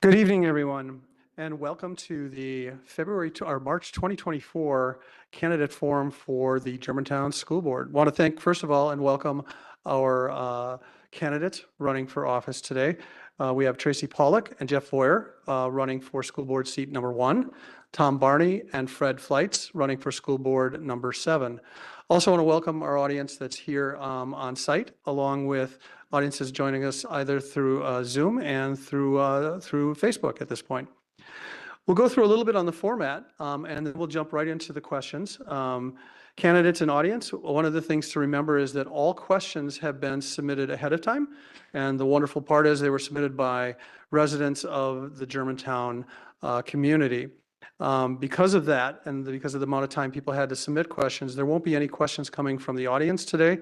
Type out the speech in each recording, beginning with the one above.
Good evening, everyone, and welcome to the March 2024 candidate forum for the Germantown School Board. Want to thank, first of all, and welcome our candidates running for office today. We have Tracy Pollock and Jeff Foyer running for school board seat number 1, Tom Barney and Fred Fleitz running for school board number 7. Also want to welcome our audience that's here on site, along with audiences joining us either through Zoom and through Facebook at this point. We'll go through a little bit on the format, and then we'll jump right into the questions. Candidates and audience, one of the things to remember is that all questions have been submitted ahead of time, and the wonderful part is they were submitted by residents of the Germantown community. Because of that, and because of the amount of time people had to submit questions, there won't be any questions coming from the audience today.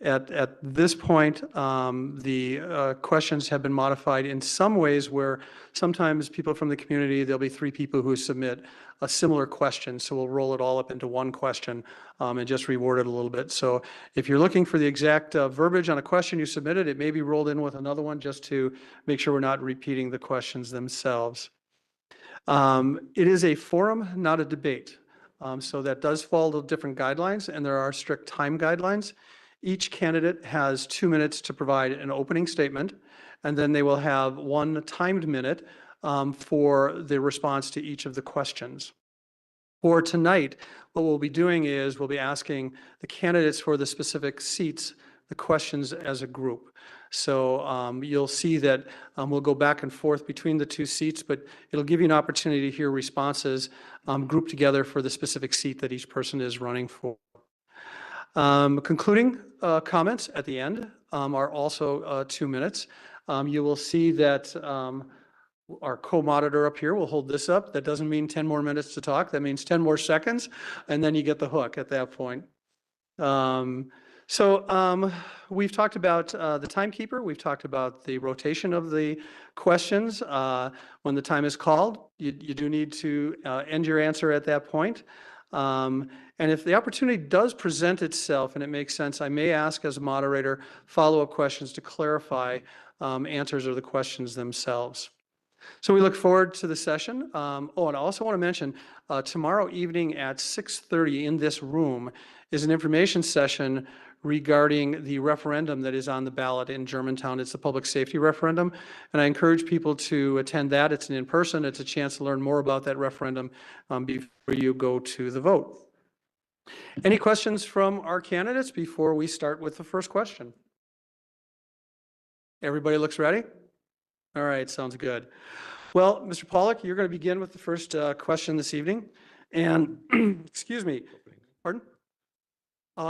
At this point, the questions have been modified in some ways where sometimes people from the community, there'll be 3 people who submit a similar question. So we'll roll it all up into one question and just reword it a little bit. So if you're looking for the exact verbiage on a question you submitted, it may be rolled in with another one just to make sure we're not repeating the questions themselves. It is a forum, not a debate. So that does follow different guidelines, and there are strict time guidelines. Each candidate has 2 minutes to provide an opening statement, and then they will have 1 timed minute for the response to each of the questions. For tonight, what we'll be doing is we'll be asking the candidates for the specific seats the questions as a group. So you'll see that we'll go back and forth between the 2 seats, but it'll give you an opportunity to hear responses grouped together for the specific seat that each person is running for. Concluding comments at the end are also 2 minutes. You will see that our co-monitor up here will hold this up. That doesn't mean 10 more minutes to talk. That means 10 more seconds, and then you get the hook at that point. We've talked about the timekeeper. We've talked about the rotation of the questions. When the time is called, you do need to end your answer at that point. And if the opportunity does present itself and it makes sense, I may ask as a moderator follow-up questions to clarify answers or the questions themselves. So we look forward to the session. And I also want to mention tomorrow evening at 6:30 in this room is an information session regarding the referendum that is on the ballot in Germantown. It's the public safety referendum, and I encourage people to attend that. It's an in-person. It's a chance to learn more about that referendum before you go to the vote. Any questions from our candidates before we start with the first question? Everybody looks ready? All right, sounds good. Well, Mr. Pollock, you're going to begin with the first question this evening. And, excuse me, pardon?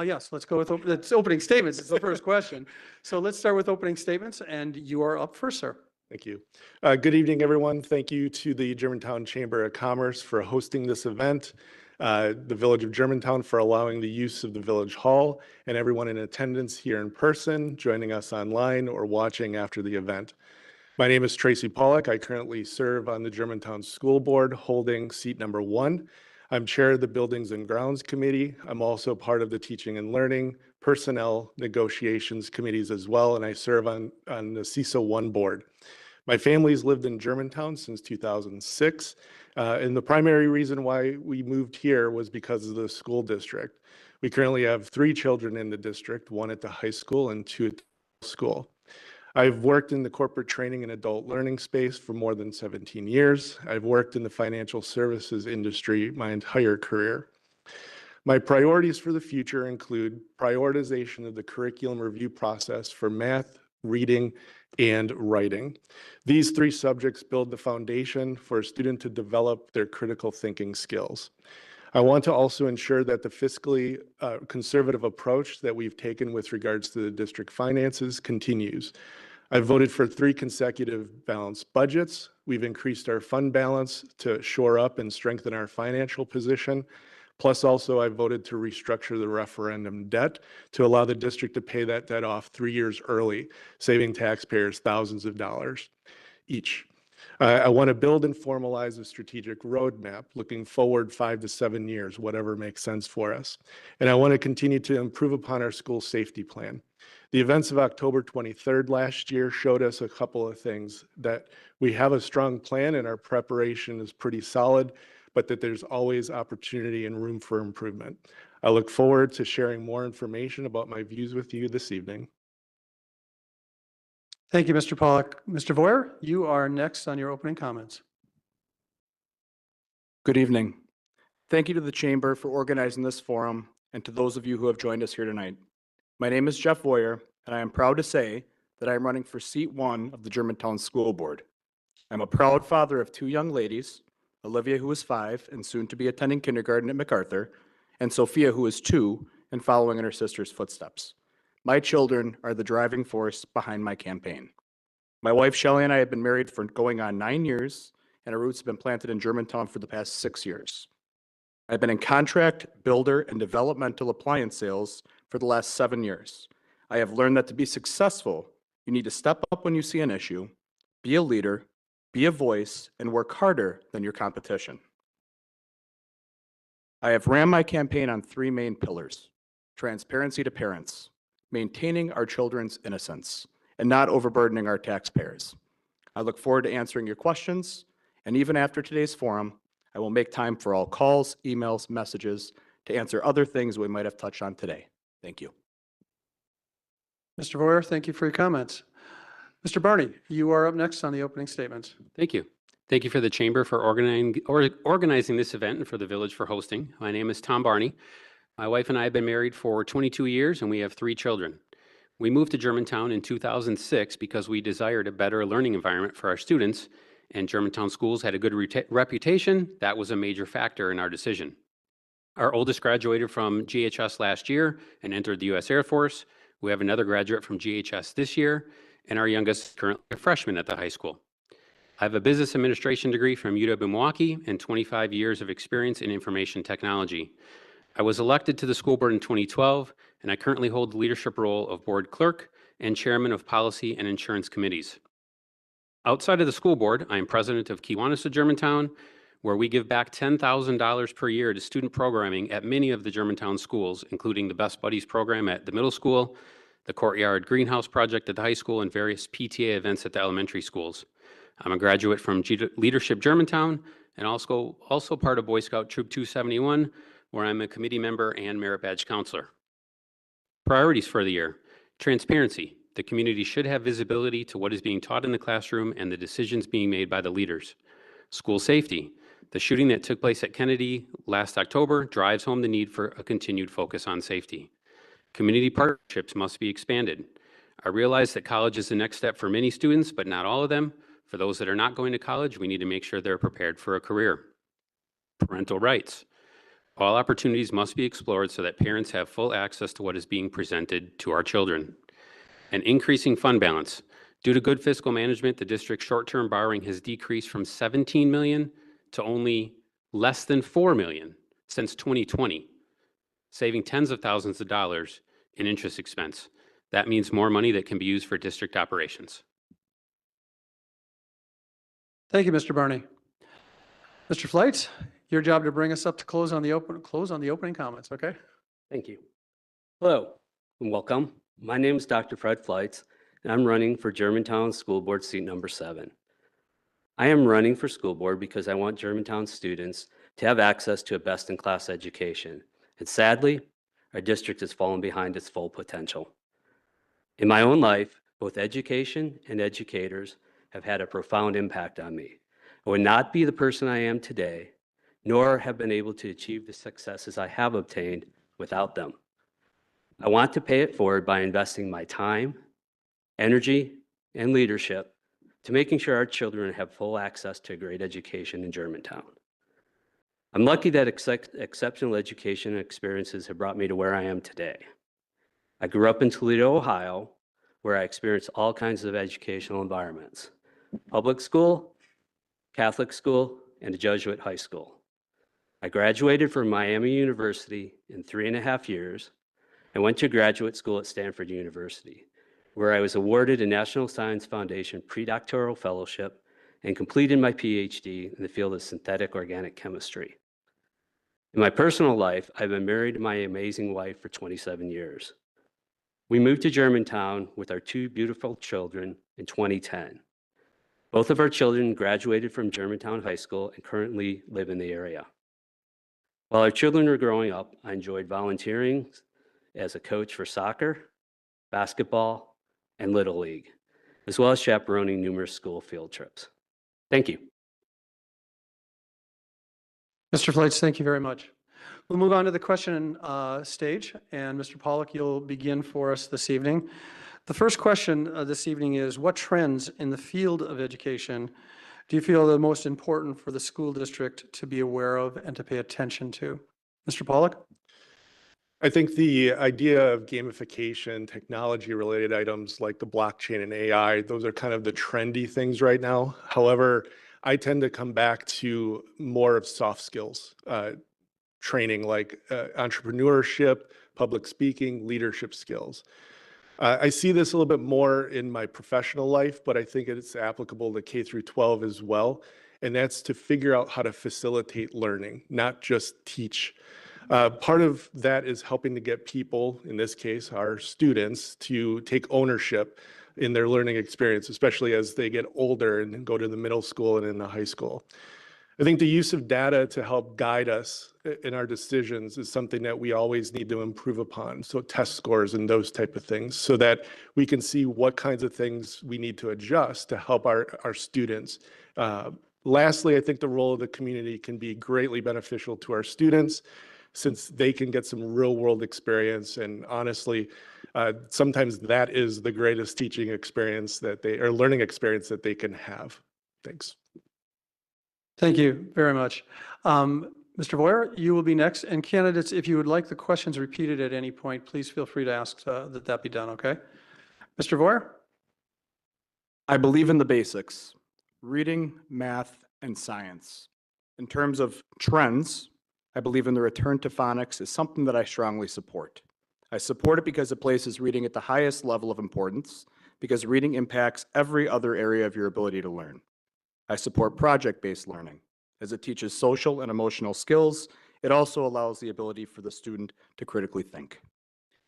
Yes, let's go with opening statements. It's the first question. So let's start with opening statements, and you are up first, sir. Thank you. Good evening, everyone. Thank you to the Germantown Chamber of Commerce for hosting this event, the Village of Germantown for allowing the use of the Village Hall, and everyone in attendance here in person, joining us online, or watching after the event. My name is Tracy Pollock. I currently serve on the Germantown School Board, holding seat number 1. I'm chair of the Buildings and Grounds Committee. I'm also part of the Teaching and Learning, Personnel, Negotiations Committees as well, and I serve on the CISO 1 board. My family's lived in Germantown since 2006, and the primary reason why we moved here was because of the school district. We currently have 3 children in the district, 1 at the high school and 2 at the school. I've worked in the corporate training and adult learning space for more than 17 years. I've worked in the financial services industry my entire career. My priorities for the future include prioritization of the curriculum review process for math, reading, and writing. These 3 subjects build the foundation for a student to develop their critical thinking skills. I want to also ensure that the fiscally conservative approach that we've taken with regards to the district finances continues. I've voted for 3 consecutive balanced budgets. We've increased our fund balance to shore up and strengthen our financial position. Plus, also, I voted to restructure the referendum debt to allow the district to pay that debt off 3 years early, saving taxpayers thousands of dollars each. I want to build and formalize a strategic roadmap looking forward 5 to 7 years, whatever makes sense for us. And I want to continue to improve upon our school safety plan. The events of October 23rd last year showed us a couple of things: that we have a strong plan and our preparation is pretty solid, but that there's always opportunity and room for improvement. I look forward to sharing more information about my views with you this evening. Thank you, Mr. Pollack. Mr. Voyer, you are next on your opening comments. Good evening. Thank you to the Chamber for organizing this forum and to those of you who have joined us here tonight. My name is Jeff Voyer, and I am proud to say that I am running for seat 1 of the Germantown School Board. I'm a proud father of 2 young ladies, Olivia, who is 5 and soon to be attending kindergarten at MacArthur, and Sophia, who is 2 and following in her sister's footsteps. My children are the driving force behind my campaign. My wife Shelley and I have been married for going on 9 years, and our roots have been planted in Germantown for the past 6 years. I've been in contract, builder, and developmental appliance sales for the last 7 years. I have learned that to be successful, you need to step up when you see an issue, be a leader, be a voice, and work harder than your competition. I have ran my campaign on 3 main pillars: transparency to parents, maintaining our children's innocence, and not overburdening our taxpayers. I look forward to answering your questions, and even after today's forum, I will make time for all calls, emails, messages to answer other things we might have touched on today. Thank you. Mr. Voyer, thank you for your comments. Mr. Barney, you are up next on the opening statements. Thank you. Thank you for the Chamber for organizing this event and for the Village for hosting. My name is Tom Barney. My wife and I have been married for 22 years and we have 3 children. We moved to Germantown in 2006 because we desired a better learning environment for our students, and Germantown schools had a good reputation. That was a major factor in our decision. Our oldest graduated from GHS last year and entered the U.S. Air Force. We have another graduate from GHS this year, and our youngest is currently a freshman at the high school. I have a business administration degree from UW-Milwaukee and 25 years of experience in information technology. I was elected to the school board in 2012, and I currently hold the leadership role of board clerk and chairman of policy and insurance committees. Outside of the school board, I am president of Kiwanis of Germantown, where we give back $10,000 per year to student programming at many of the Germantown schools, including the Best Buddies program at the middle school, the Courtyard Greenhouse Project at the high school, and various PTA events at the elementary schools. I'm a graduate from Leadership Germantown and also part of Boy Scout Troop 271, where I'm a committee member and merit badge counselor. Priorities for the year: transparency. The community should have visibility to what is being taught in the classroom and the decisions being made by the leaders. School safety. The shooting that took place at Kennedy last October drives home the need for a continued focus on safety. Community partnerships must be expanded. I realize that college is the next step for many students, but not all of them. For those that are not going to college, we need to make sure they're prepared for a career. Parental rights. All opportunities must be explored so that parents have full access to what is being presented to our children. An increasing fund balance. Due to good fiscal management, the district's short-term borrowing has decreased from $17 million to only less than $4 million since 2020, saving tens of thousands of dollars in interest expense. That means more money that can be used for district operations. Thank you, Mr. Barney. Mr. Flights, your job to bring us up to close on the opening comments, okay? Thank you. Hello and welcome. My name is Dr. Fred Flights, and I'm running for Germantown School Board seat number 7. I am running for school board because I want Germantown students to have access to a best-in-class education. And sadly, our district has fallen behind its full potential. In my own life, both education and educators have had a profound impact on me. I would not be the person I am today, nor have been able to achieve the successes I have obtained without them. I want to pay it forward by investing my time, energy, and leadership to making sure our children have full access to a great education in Germantown. I'm lucky that exceptional education and experiences have brought me to where I am today. I grew up in Toledo, Ohio, where I experienced all kinds of educational environments: public school, Catholic school, and a Jesuit high school. I graduated from Miami University in 3.5 years and went to graduate school at Stanford University, where I was awarded a National Science Foundation predoctoral fellowship and completed my PhD in the field of synthetic organic chemistry. In my personal life, I've been married to my amazing wife for 27 years. We moved to Germantown with our two beautiful children in 2010. Both of our children graduated from Germantown High School and currently live in the area. While our children were growing up, I enjoyed volunteering as a coach for soccer, basketball, and Little League, as well as chaperoning numerous school field trips. Thank you. Mr. Fleitz, thank you very much. We'll move on to the question stage, and Mr. Pollock, you'll begin for us this evening. The first question this evening is, what trends in the field of education do you feel are the most important for the school district to be aware of and to pay attention to? Mr. Pollock? I think the idea of gamification, technology-related items like the blockchain and AI, those are kind of the trendy things right now. However, I tend to come back to more of soft skills training, like entrepreneurship, public speaking, leadership skills. I see this a little bit more in my professional life, but I think it's applicable to K through 12 as well. And that's to figure out how to facilitate learning, not just teach. Part of that is helping to get people, in this case, our students, to take ownership in their learning experience, especially as they get older and go to the middle school and into high school. I think the use of data to help guide us in our decisions is something that we always need to improve upon. So test scores and those type of things, so that we can see what kinds of things we need to adjust to help our students. Lastly, I think the role of the community can be greatly beneficial to our students, since they can get some real world experience. And honestly, sometimes that is the greatest teaching experience that or learning experience that they can have. Thanks. Thank you very much. Mr. Boyer, you will be next. And candidates, if you would like the questions repeated at any point, please feel free to ask that be done, okay? Mr. Boyer? I believe in the basics: reading, math, and science. In terms of trends, I believe in the return to phonics is something that I strongly support. I support it because it places reading at the highest level of importance, because reading impacts every other area of your ability to learn. I support project-based learning. As it teaches social and emotional skills, it also allows the ability for the student to critically think.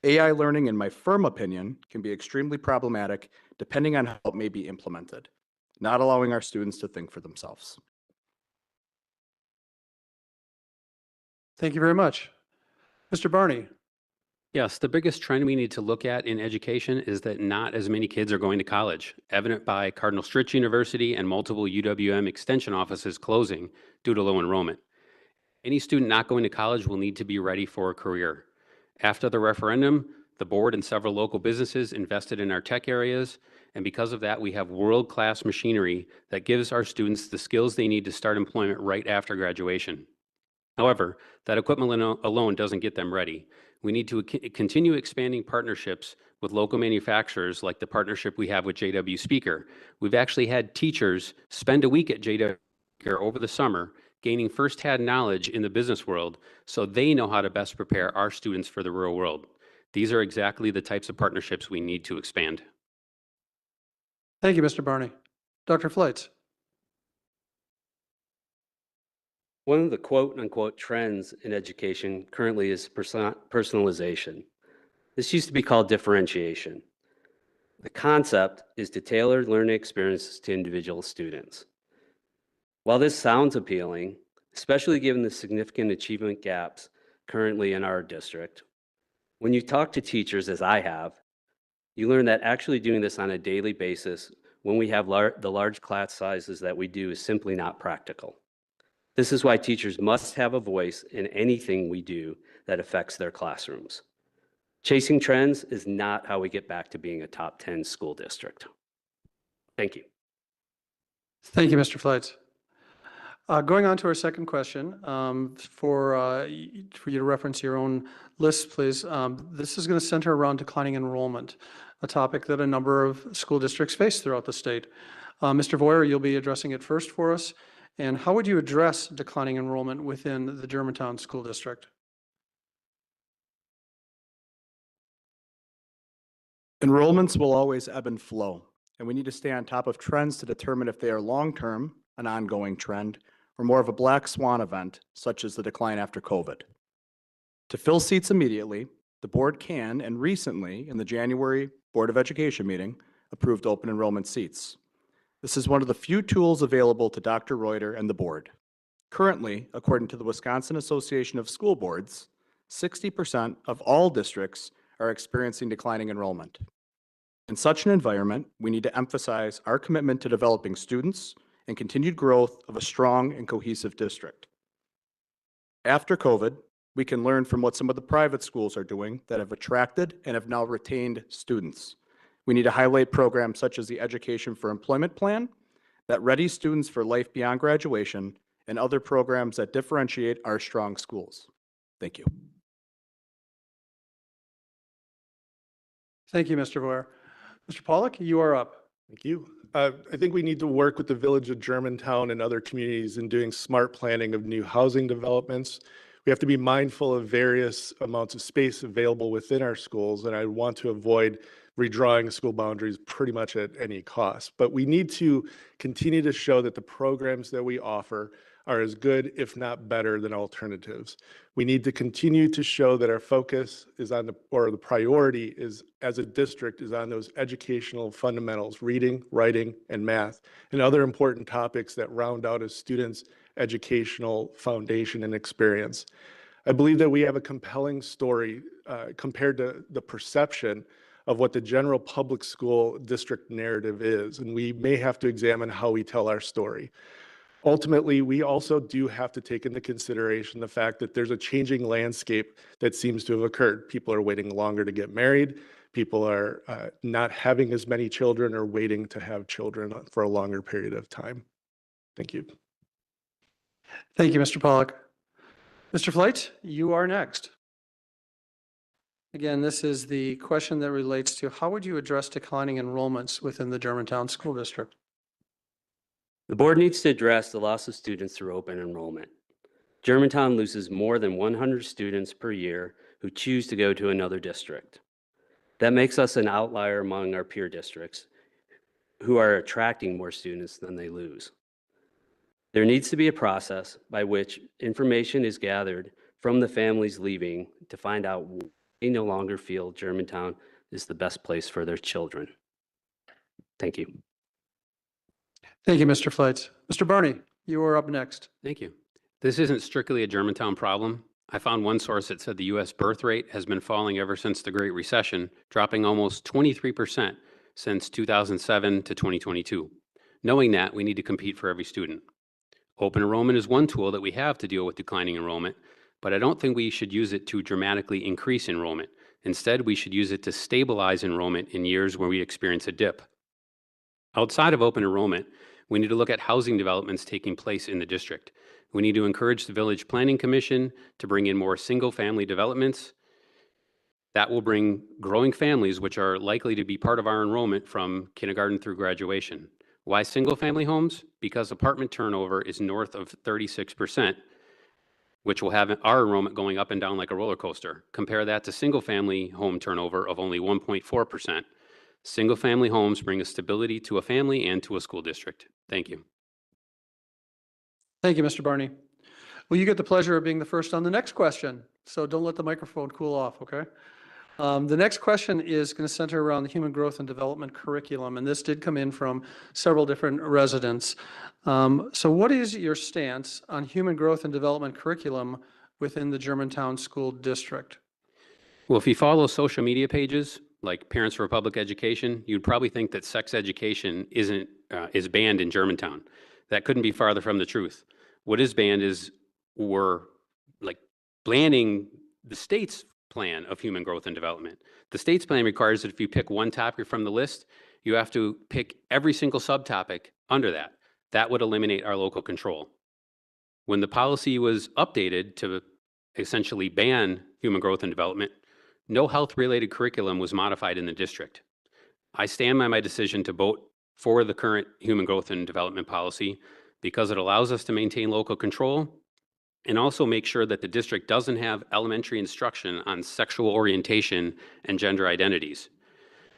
AI learning, in my firm opinion, can be extremely problematic depending on how it may be implemented, not allowing our students to think for themselves. Thank you very much. Mr. Barney? Yes, the biggest trend we need to look at in education is that not as many kids are going to college, evident by Cardinal Stritch University and multiple UWM extension offices closing due to low enrollment. Any student not going to college will need to be ready for a career. After the referendum, the board and several local businesses invested in our tech areas, and because of that, we have world-class machinery that gives our students the skills they need to start employment right after graduation. However, that equipment alone doesn't get them ready. We need to continue expanding partnerships with local manufacturers, like the partnership we have with JW Speaker. We've actually had teachers spend a week at JW Speaker over the summer, gaining firsthand knowledge in the business world, so they know how to best prepare our students for the real world. These are exactly the types of partnerships we need to expand. Thank you, Mr. Barney. Dr. Fleitz? One of the quote-unquote trends in education currently is personalization. This used to be called differentiation. The concept is to tailor learning experiences to individual students. While this sounds appealing, especially given the significant achievement gaps currently in our district, when you talk to teachers, as I have, you learn that actually doing this on a daily basis when we have the large class sizes that we do is simply not practical. This is why teachers must have a voice in anything we do that affects their classrooms. Chasing trends is not how we get back to being a top 10 school district. Thank you. Thank you, Mr. Fleitz. Going on to our second question, for you to reference your own list, please. This is going to center around declining enrollment, a topic that a number of school districts face throughout the state. Mr. Voyer, you'll be addressing it first for us. And how would you address declining enrollment within the Germantown School District? Enrollments will always ebb and flow, and we need to stay on top of trends to determine if they are long-term, an ongoing trend, or more of a black swan event, such as the decline after COVID. To fill seats immediately, the board can, and recently, in the January Board of Education meeting, approved open enrollment seats. This is one of the few tools available to Dr. Reuter and the board. Currently, according to the Wisconsin Association of School Boards, 60% of all districts are experiencing declining enrollment. In such an environment, we need to emphasize our commitment to developing students and continued growth of a strong and cohesive district. After COVID, we can learn from what some of the private schools are doing that have attracted and have now retained students. We need to highlight programs such as the Education for Employment Plan that readies students for life beyond graduation and other programs that differentiate our strong schools. Thank you. Thank you, Mr. Boyer. Mr. Pollack, you are up. Thank you. I think we need to work with the Village of Germantown and other communities in doing smart planning of new housing developments. We have to be mindful of various amounts of space available within our schools, and I want to avoid redrawing school boundaries pretty much at any cost. But we need to continue to show that the programs that we offer are as good, if not better, than alternatives. We need to continue to show that our focus is on the priority is, as a district, is on those educational fundamentals, reading, writing, and math, and other important topics that round out a student's educational foundation and experience. I believe that we have a compelling story compared to the perception of what the general public school district narrative is, and we may have to examine how we tell our story. Ultimately, we also do have to take into consideration the fact that there's a changing landscape that seems to have occurred. People are waiting longer to get married. People are not having as many children or waiting to have children for a longer period of time. Thank you. Thank you, Mr. Pollack. Mr. Flight, you are next. Again, this is the question that relates to how would you address declining enrollments within the Germantown School District? The board needs to address the loss of students through open enrollment. Germantown loses more than 100 students per year who choose to go to another district. That makes us an outlier among our peer districts who are attracting more students than they lose. There needs to be a process by which information is gathered from the families leaving to find out why they no longer feel Germantown is the best place for their children. Thank you. Thank you, Mr. Flight. Mr. Barney, you are up next. Thank you. This isn't strictly a Germantown problem. I found one source that said the U.S. birth rate has been falling ever since the Great Recession, dropping almost 23% since 2007 to 2022. Knowing that, we need to compete for every student. Open enrollment is one tool that we have to deal with declining enrollment, but I don't think we should use it to dramatically increase enrollment. Instead, we should use it to stabilize enrollment in years where we experience a dip. Outside of open enrollment, we need to look at housing developments taking place in the district. We need to encourage the Village Planning Commission to bring in more single-family developments. That will bring growing families, which are likely to be part of our enrollment from kindergarten through graduation. Why single-family homes? Because apartment turnover is north of 36%, which will have our enrollment going up and down like a roller coaster. Compare that to single-family home turnover of only 1.4%. Single-family homes bring a stability to a family and to a school district. Thank you. Thank you, Mr. Barney. Well, you get the pleasure of being the first on the next question, so don't let the microphone cool off, okay? The next question is going to center around the human growth and development curriculum, and this did come in from several different residents. So what is your stance on human growth and development curriculum within the Germantown School District? Well, if you follow social media pages like Parents for Public Education, you'd probably think that sex education is banned in Germantown. That couldn't be farther from the truth. What is banned is we're like banning the state's plan of human growth and development. The state's plan requires that if you pick one topic from the list, you have to pick every single subtopic under that. That would eliminate our local control. When the policy was updated to essentially ban human growth and development, no health-related curriculum was modified in the district. I stand by my decision to vote for the current human growth and development policy because it allows us to maintain local control and also make sure that the district doesn't have elementary instruction on sexual orientation and gender identities.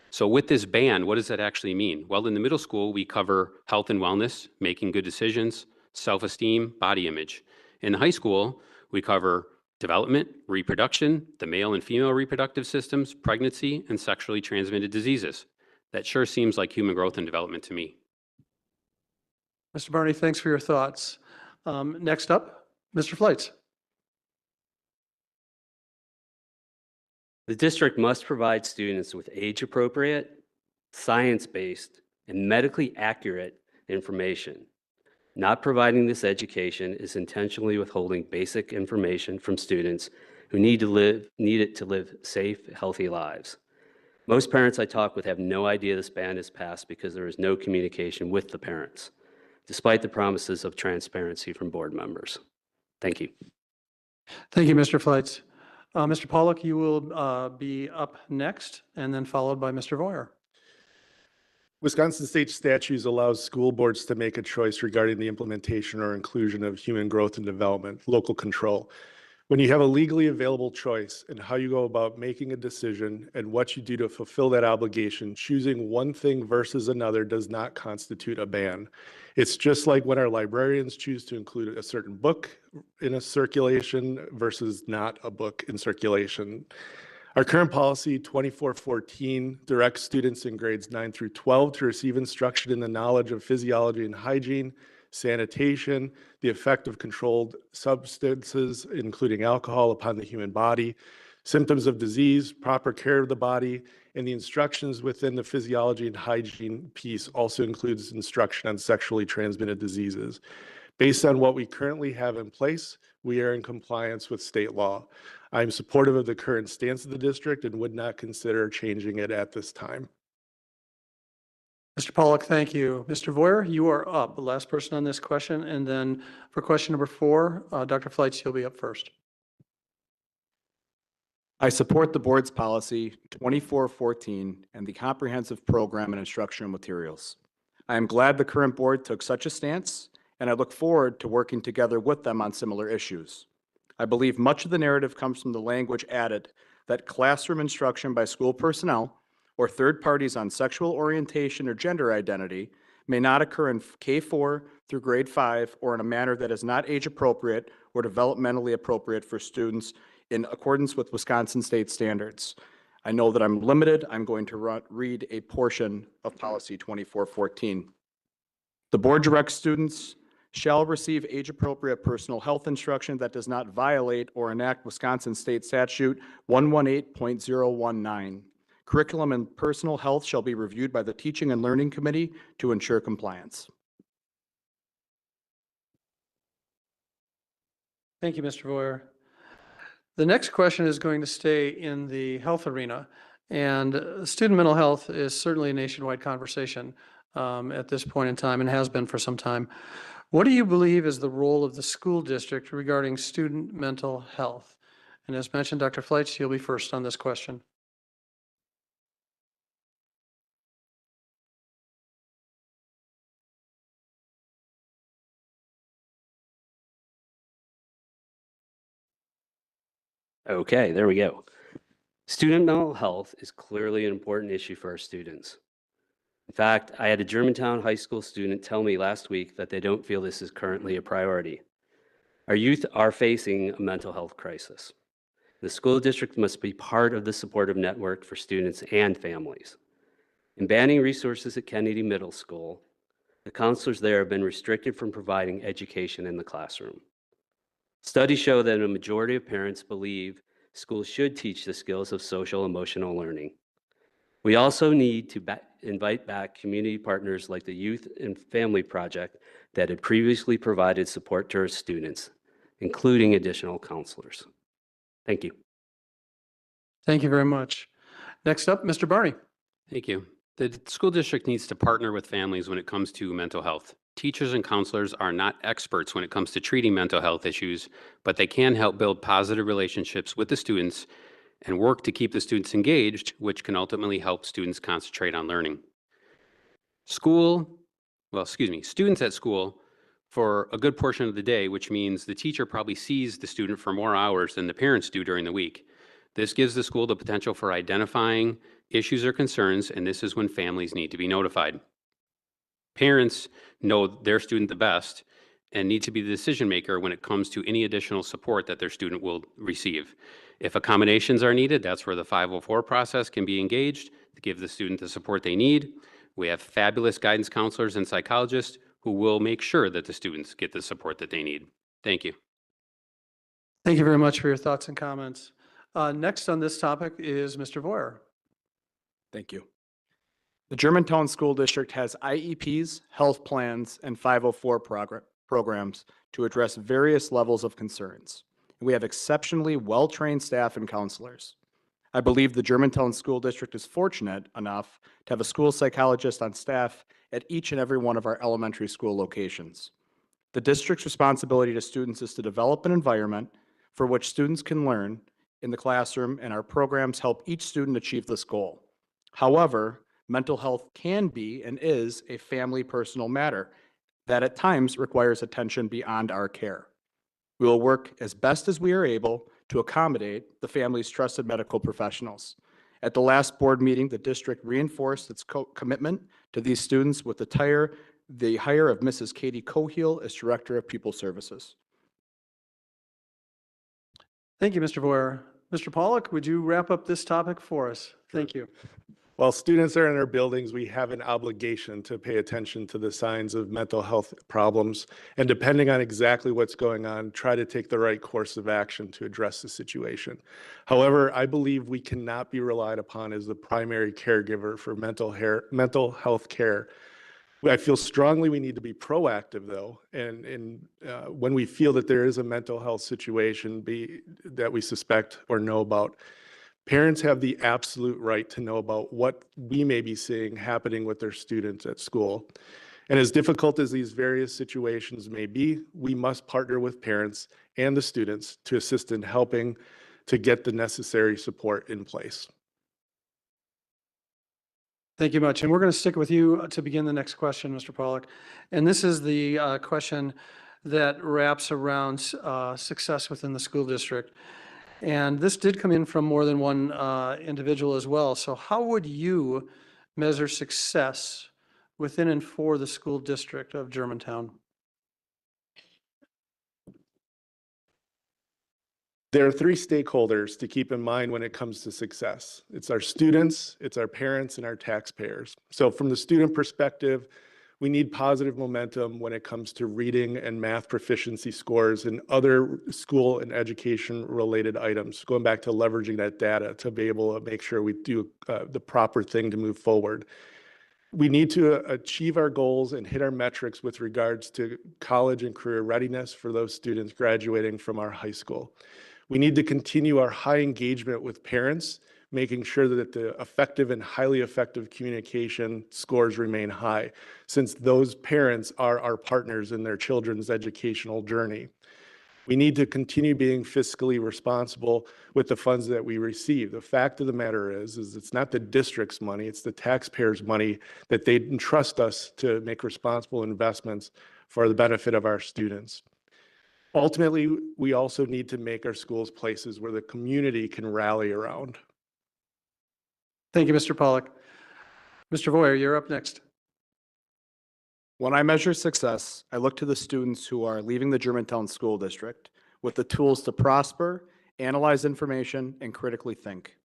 So with this ban, what does that actually mean? Well, in the middle school, we cover health and wellness, making good decisions, self-esteem, body image. In high school, we cover development, reproduction, the male and female reproductive systems, pregnancy, and sexually transmitted diseases. That sure seems like human growth and development to me. Mr. Barney, thanks for your thoughts. Next up, Mr. Fleitz. The district must provide students with age-appropriate, science-based, and medically accurate information. Not providing this education is intentionally withholding basic information from students who need it to live safe, healthy lives. Most parents I talk with have no idea this ban is passed because there is no communication with the parents, despite the promises of transparency from board members. Thank you. Thank you, Mr. Fleitz. Mr. Pollock, you will be up next, and then followed by Mr. Voyer. Wisconsin state statutes allows school boards to make a choice regarding the implementation or inclusion of human growth and development, local control. When you have a legally available choice in how you go about making a decision and what you do to fulfill that obligation, choosing one thing versus another does not constitute a ban. It's just like when our librarians choose to include a certain book in a circulation versus not a book in circulation. Our current policy 2414 directs students in grades 9 through 12 to receive instruction in the knowledge of physiology and hygiene, sanitation, the effect of controlled substances, including alcohol, upon the human body, symptoms of disease, proper care of the body, and the instructions within the physiology and hygiene piece also includes instruction on sexually transmitted diseases. Based on what we currently have in place, we are in compliance with state law. I'm supportive of the current stance of the district and would not consider changing it at this time. Mr. Pollock, thank you. Mr. Voyer, you are up, the last person on this question. And then for question number 4, Dr. Fleitz, you'll be up first. I support the board's policy 2414 and the comprehensive program and instructional materials. I am glad the current board took such a stance, and I look forward to working together with them on similar issues. I believe much of the narrative comes from the language added that classroom instruction by school personnel or third parties on sexual orientation or gender identity may not occur in K4 through grade 5 or in a manner that is not age appropriate or developmentally appropriate for students in accordance with Wisconsin state standards. I know that I'm limited. I'm going to read a portion of policy 2414. The board directs students shall receive age-appropriate personal health instruction that does not violate or enact Wisconsin State Statute 118.019. Curriculum and personal health shall be reviewed by the Teaching and Learning Committee to ensure compliance. Thank you, Mr. Voyer. The next question is going to stay in the health arena, and student mental health is certainly a nationwide conversation at this point in time and has been for some time. What do you believe is the role of the school district regarding student mental health? And as mentioned, Dr. Fleitz, you'll be first on this question. Okay, there we go. Student mental health is clearly an important issue for our students. In fact, I had a Germantown High School student tell me last week that they don't feel this is currently a priority. Our youth are facing a mental health crisis. The school district must be part of the supportive network for students and families. In banning resources at Kennedy Middle School, the counselors there have been restricted from providing education in the classroom. Studies show that a majority of parents believe schools should teach the skills of social emotional learning. We also need to invite back community partners like the Youth and Family Project that had previously provided support to our students, including additional counselors. Thank you. Thank you very much. Next up, Mr. Barney. Thank you. The school district needs to partner with families when it comes to mental health. Teachers and counselors are not experts when it comes to treating mental health issues, but they can help build positive relationships with the students and work to keep the students engaged, which can ultimately help students concentrate on learning. Students at school for a good portion of the day, which means the teacher probably sees the student for more hours than the parents do during the week. This gives the school the potential for identifying issues or concerns, and this is when families need to be notified. Parents know their student the best, and need to be the decision maker when it comes to any additional support that their student will receive. If accommodations are needed, that's where the 504 process can be engaged to give the student the support they need. We have fabulous guidance counselors and psychologists who will make sure that the students get the support that they need. Thank you. Thank you very much for your thoughts and comments. Next on this topic is Mr. Voyer. Thank you. The Germantown School District has IEPs, health plans, and 504 programs to address various levels of concerns. We have exceptionally well-trained staff and counselors. I believe the Germantown School District is fortunate enough to have a school psychologist on staff at each and every one of our elementary school locations. The district's responsibility to students is to develop an environment for which students can learn in the classroom, and our programs help each student achieve this goal. However, mental health can be and is a family personal matter that at times requires attention beyond our care. We will work as best as we are able to accommodate the family's trusted medical professionals. At the last board meeting, the district reinforced its commitment to these students with the hire of Mrs. Katie Cohiel as Director of Pupil Services. Thank you, Mr. Voyer. Mr. Pollock, would you wrap up this topic for us? Thank you. While students are in our buildings, we have an obligation to pay attention to the signs of mental health problems, and depending on exactly what's going on, try to take the right course of action to address the situation. However, I believe we cannot be relied upon as the primary caregiver for mental health care. I feel strongly we need to be proactive, though, and when we feel that there is a mental health situation that we suspect or know about, parents have the absolute right to know about what we may be seeing happening with their students at school. And as difficult as these various situations may be, we must partner with parents and the students to assist in helping to get the necessary support in place. Thank you much. And we're going to stick with you to begin the next question, Mr. Pollock. And this is the question that wraps around success within the school district. And this did come in from more than one individual as well. So how would you measure success within and for the school district of Germantown? There are three stakeholders to keep in mind when it comes to success. It's our students, it's our parents, and our taxpayers. So from the student perspective, we need positive momentum when it comes to reading and math proficiency scores and other school and education related items, going back to leveraging that data to be able to make sure we do the proper thing to move forward. We need to achieve our goals and hit our metrics with regards to college and career readiness for those students graduating from our high school. We need to continue our high engagement with parents, making sure that the effective and highly effective communication scores remain high, since those parents are our partners in their children's educational journey. We need to continue being fiscally responsible with the funds that we receive. The fact of the matter is it's not the district's money, it's the taxpayers' money that they entrust us to make responsible investments for the benefit of our students. Ultimately, we also need to make our schools places where the community can rally around. Thank you, Mr. Pollock. Mr. Voyer, you're up next. When I measure success, I look to the students who are leaving the Germantown School District with the tools to prosper, analyze information, and critically think.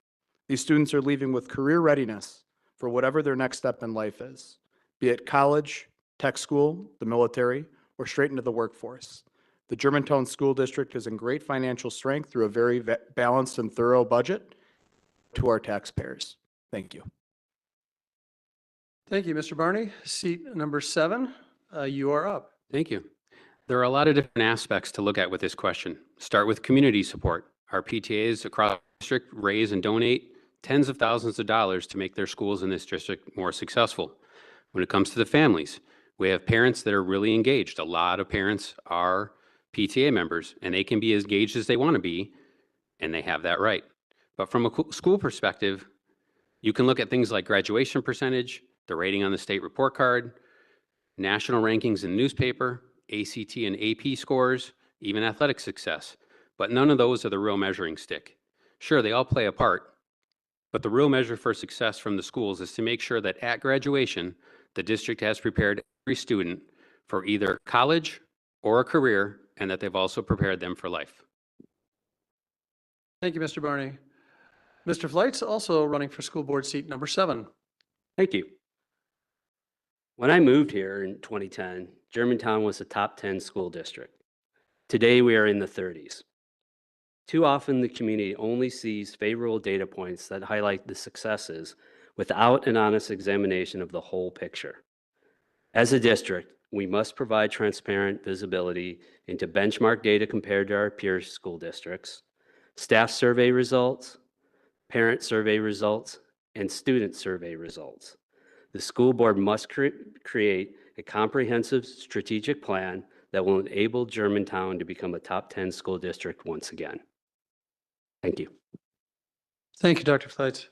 These students are leaving with career readiness for whatever their next step in life is, be it college, tech school, the military, or straight into the workforce. The Germantown School District is in great financial strength through a very balanced and thorough budget to our taxpayers. Thank you. Thank you, Mr. Barney. Seat number 7, you are up. Thank you. There are a lot of different aspects to look at with this question. Start with community support. Our PTAs across the district raise and donate tens of thousands of dollars to make their schools in this district more successful. When it comes to the families, we have parents that are really engaged. A lot of parents are PTA members, and they can be as engaged as they want to be, and they have that right. But from a school perspective, you can look at things like graduation percentage, the rating on the state report card, national rankings in the newspaper, ACT and AP scores, even athletic success. But none of those are the real measuring stick. Sure, they all play a part, but the real measure for success from the schools is to make sure that at graduation, the district has prepared every student for either college or a career, and that they've also prepared them for life. Thank you, Mr. Barney. Mr. Fleitz, also running for school board seat number 7. Thank you. When I moved here in 2010, Germantown was a top 10 school district. Today, we are in the 30s. Too often, the community only sees favorable data points that highlight the successes without an honest examination of the whole picture. As a district, we must provide transparent visibility into benchmark data compared to our peer school districts, staff survey results, parent survey results, and student survey results. The school board must create a comprehensive strategic plan that will enable Germantown to become a top 10 school district once again. Thank you. Thank you, Dr. Fleitz.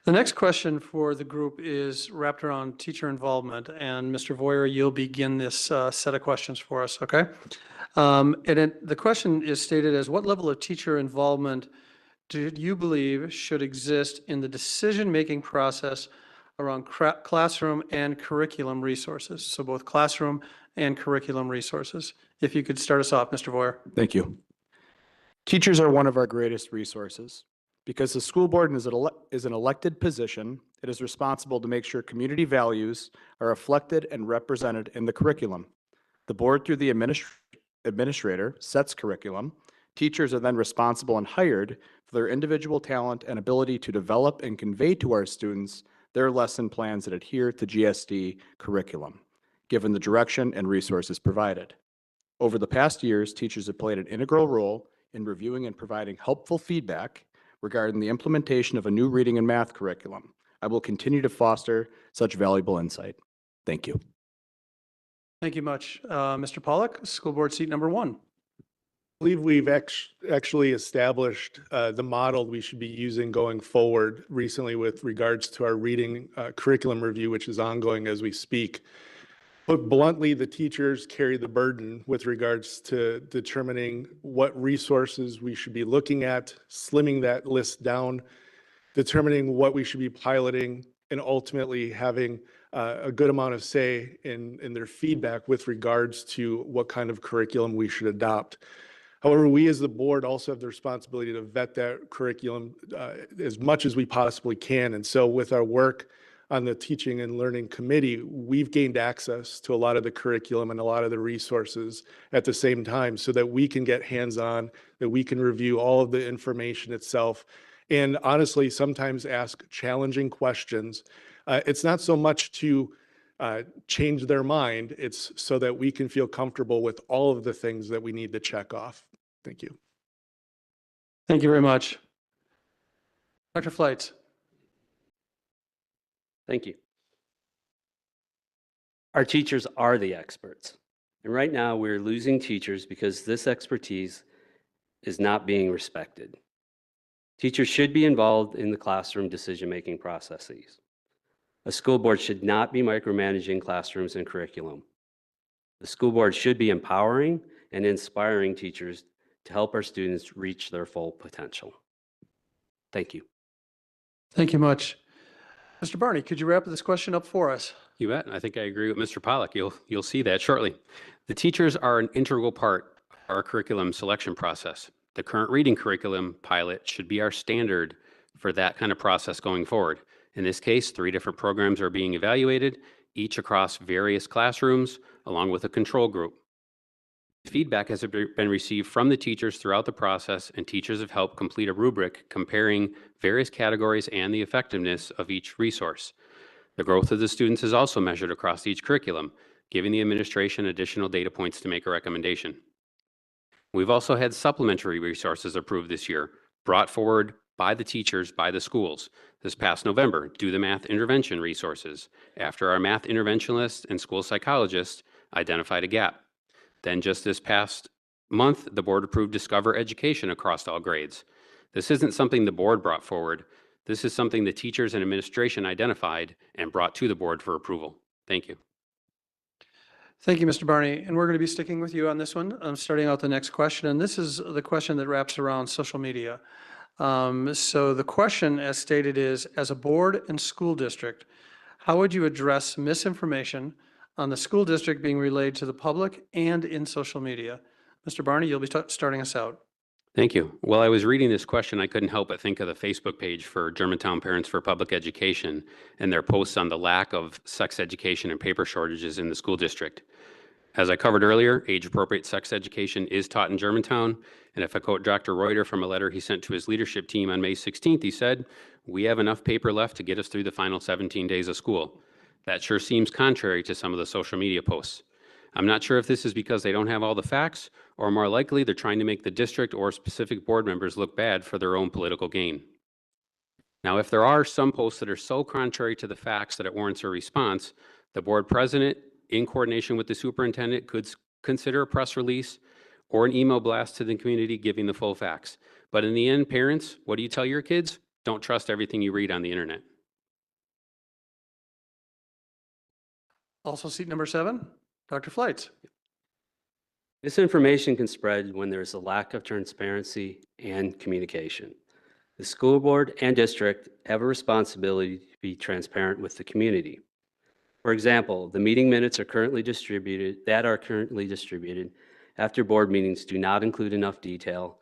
The next question for the group is wrapped around teacher involvement, and Mr. Voyer, you'll begin this set of questions for us, okay? The question is stated as, what level of teacher involvement do you believe should exist in the decision-making process around classroom and curriculum resources? So both classroom and curriculum resources. If you could start us off, Mr. Voyer. Thank you. Teachers are one of our greatest resources. Because the school board is an elected position, it is responsible to make sure community values are reflected and represented in the curriculum. The board, through the administrator, sets curriculum. Teachers are then responsible and hired for their individual talent and ability to develop and convey to our students their lesson plans that adhere to GSD curriculum, given the direction and resources provided. Over the past years, teachers have played an integral role in reviewing and providing helpful feedback regarding the implementation of a new reading and math curriculum. I will continue to foster such valuable insight. Thank you. Thank you much. Mr. Pollack, school board seat number 1. I believe we've actually established the model we should be using going forward recently with regards to our reading curriculum review, which is ongoing as we speak. Put bluntly, the teachers carry the burden with regards to determining what resources we should be looking at, slimming that list down, determining what we should be piloting, and ultimately having a good amount of say in their feedback with regards to what kind of curriculum we should adopt. However, we as the board also have the responsibility to vet that curriculum as much as we possibly can. And so with our work on the Teaching and Learning Committee, we've gained access to a lot of the curriculum and a lot of the resources at the same time so that we can get hands-on, that we can review all of the information itself, and honestly, sometimes ask challenging questions. It's not so much to change their mind, it's so that we can feel comfortable with all of the things that we need to check off. Thank you. Thank you very much. Dr. Fleitz. Thank you. Our teachers are the experts. And right now, we're losing teachers because this expertise is not being respected. Teachers should be involved in the classroom decision-making processes. A school board should not be micromanaging classrooms and curriculum. The school board should be empowering and inspiring teachers to help our students reach their full potential. Thank you. Thank you much. Mr. Barney, could you wrap this question up for us? You bet. I think I agree with Mr. Pollack. You'll see that shortly. The teachers are an integral part of our curriculum selection process. The current reading curriculum pilot should be our standard for that kind of process going forward. In this case, 3 different programs are being evaluated, each across various classrooms, along with a control group. Feedback has been received from the teachers throughout the process, and teachers have helped complete a rubric comparing various categories and the effectiveness of each resource. The growth of the students is also measured across each curriculum, giving the administration additional data points to make a recommendation. We've also had supplementary resources approved this year, brought forward by the teachers, by the schools. This past November, Do the Math intervention resources, after our math interventionist and school psychologist identified a gap. Then just this past month, the board approved Discover Education across all grades. This isn't something the board brought forward. This is something the teachers and administration identified and brought to the board for approval. Thank you. Thank you, Mr. Barney. And we're going to be sticking with you on this one. I'm starting out the next question, and this is the question that wraps around social media. So the question, as stated, is, as a board and school district, how would you address misinformation on the school district being relayed to the public and in social media. Mr. Barney, you'll be starting us out. Thank you. While I was reading this question, I couldn't help but think of the Facebook page for Germantown Parents for Public Education and their posts on the lack of sex education and paper shortages in the school district. As I covered earlier, age-appropriate sex education is taught in Germantown, and if I quote Dr. Reuter from a letter he sent to his leadership team on May 16th, he said, "We have enough paper left to get us through the final 17 days of school." That sure seems contrary to some of the social media posts. I'm not sure if this is because they don't have all the facts, or more likely they're trying to make the district or specific board members look bad for their own political gain. Now, if there are some posts that are so contrary to the facts that it warrants a response, the board president, in coordination with the superintendent, could consider a press release or an email blast to the community giving the full facts. But in the end, parents, what do you tell your kids? Don't trust everything you read on the internet. Also seat number 7, Dr. Fleitz. Misinformation can spread when there is a lack of transparency and communication. The school board and district have a responsibility to be transparent with the community. For example, the meeting minutes are currently distributed after board meetings do not include enough detail,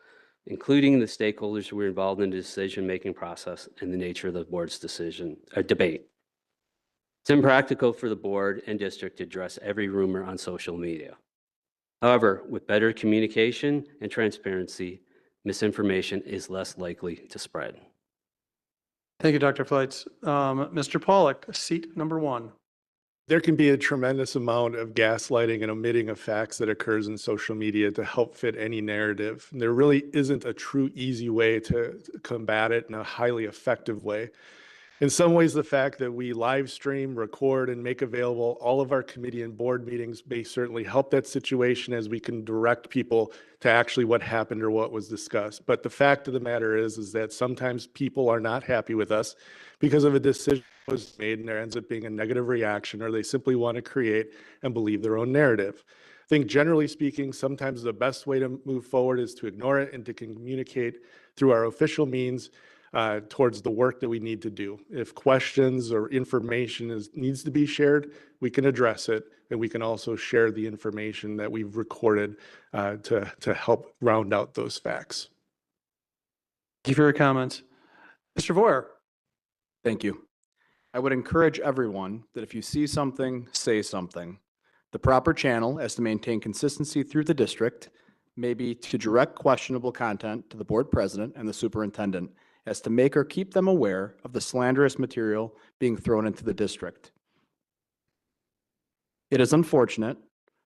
including the stakeholders who were involved in the decision-making process and the nature of the board's debate. It's impractical for the board and district to address every rumor on social media. However, with better communication and transparency, misinformation is less likely to spread. Thank you, Dr. Fleitz. Mr. Pollack, seat number 1. There can be a tremendous amount of gaslighting and omitting of facts that occurs in social media to help fit any narrative. And there really isn't a true easy way to combat it in a highly effective way. In some ways, the fact that we live stream, record, and make available all of our committee and board meetings may certainly help that situation, as we can direct people to actually what happened or what was discussed. But the fact of the matter is that sometimes people are not happy with us because of a decision that was made and there ends up being a negative reaction, or they simply want to create and believe their own narrative. I think generally speaking, sometimes the best way to move forward is to ignore it and to communicate through our official means towards the work that we need to do. If questions or information needs to be shared, we can address it, and we can also share the information that we've recorded to help round out those facts. Thank you for your comments. Mr. Voyer. Thank you. I would encourage everyone that if you see something, say something. The proper channel as to maintain consistency through the district may be to direct questionable content to the board president and the superintendent, as to make or keep them aware of the slanderous material being thrown into the district. It is unfortunate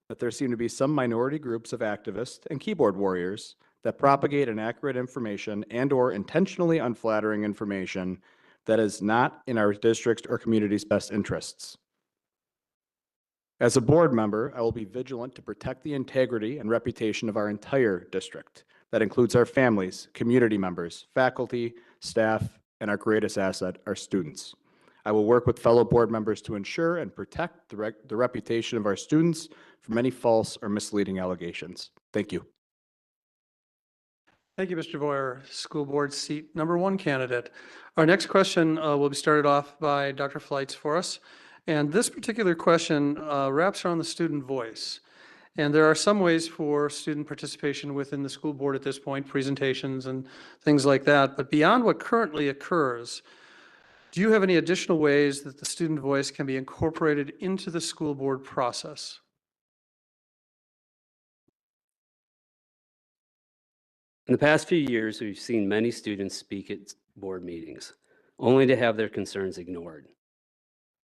that there seem to be some minority groups of activists and keyboard warriors that propagate inaccurate information and/or intentionally unflattering information that is not in our district's or community's best interests. As a board member, I will be vigilant to protect the integrity and reputation of our entire district. That includes our families, community members, faculty, staff, and our greatest asset, our students. I will work with fellow board members to ensure and protect the reputation of our students from any false or misleading allegations. Thank you. Thank you, Mr. Voyer, school board seat number 1 candidate. Our next question will be started off by Dr. Fleitz for us. And this particular question wraps around the student voice. And there are some ways for student participation within the school board at this point, presentations and things like that. But beyond what currently occurs, do you have any additional ways that the student voice can be incorporated into the school board process? In the past few years, we've seen many students speak at board meetings, only to have their concerns ignored.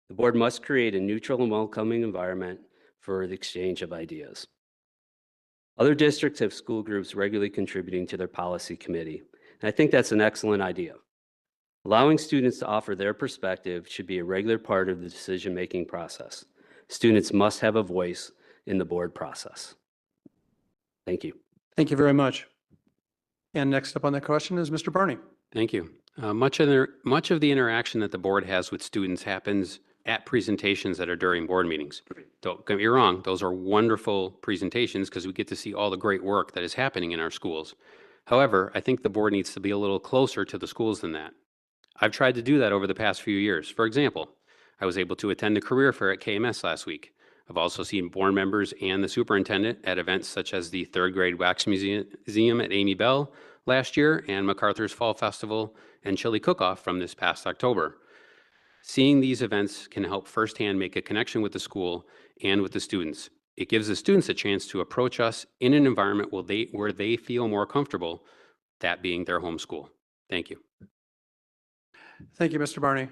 The board must create a neutral and welcoming environment for the exchange of ideas. Other districts have school groups regularly contributing to their policy committee, and I think that's an excellent idea. Allowing students to offer their perspective should be a regular part of the decision-making process. Students must have a voice in the board process. Thank you. Thank you very much. And next up on that question is Mr. Barney. Thank you. Much of the interaction that the board has with students happens at presentations that are during board meetings. Don't get me wrong, those are wonderful presentations because we get to see all the great work that is happening in our schools. However, I think the board needs to be a little closer to the schools than that. I've tried to do that over the past few years. For example, I was able to attend a career fair at KMS last week. I've also seen board members and the superintendent at events such as the third grade wax museum at Amy Bell last year and MacArthur's Fall Festival and Chili Cook-Off from this past October. Seeing these events can help firsthand make a connection with the school and with the students. It gives the students a chance to approach us in an environment where they feel more comfortable, that being their home school. Thank you. Thank you, Mr. Barney.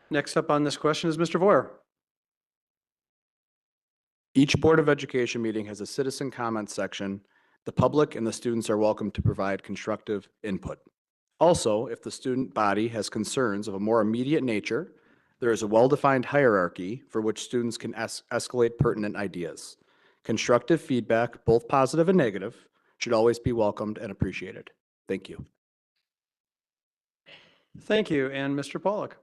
Next up on this question is Mr. Voyer. Each Board of Education meeting has a citizen comment section. The public and the students are welcome to provide constructive input. Also, if the student body has concerns of a more immediate nature, there is a well-defined hierarchy for which students can escalate pertinent ideas. Constructive feedback, both positive and negative, should always be welcomed and appreciated. Thank you. Thank you. And Mr. Pollock.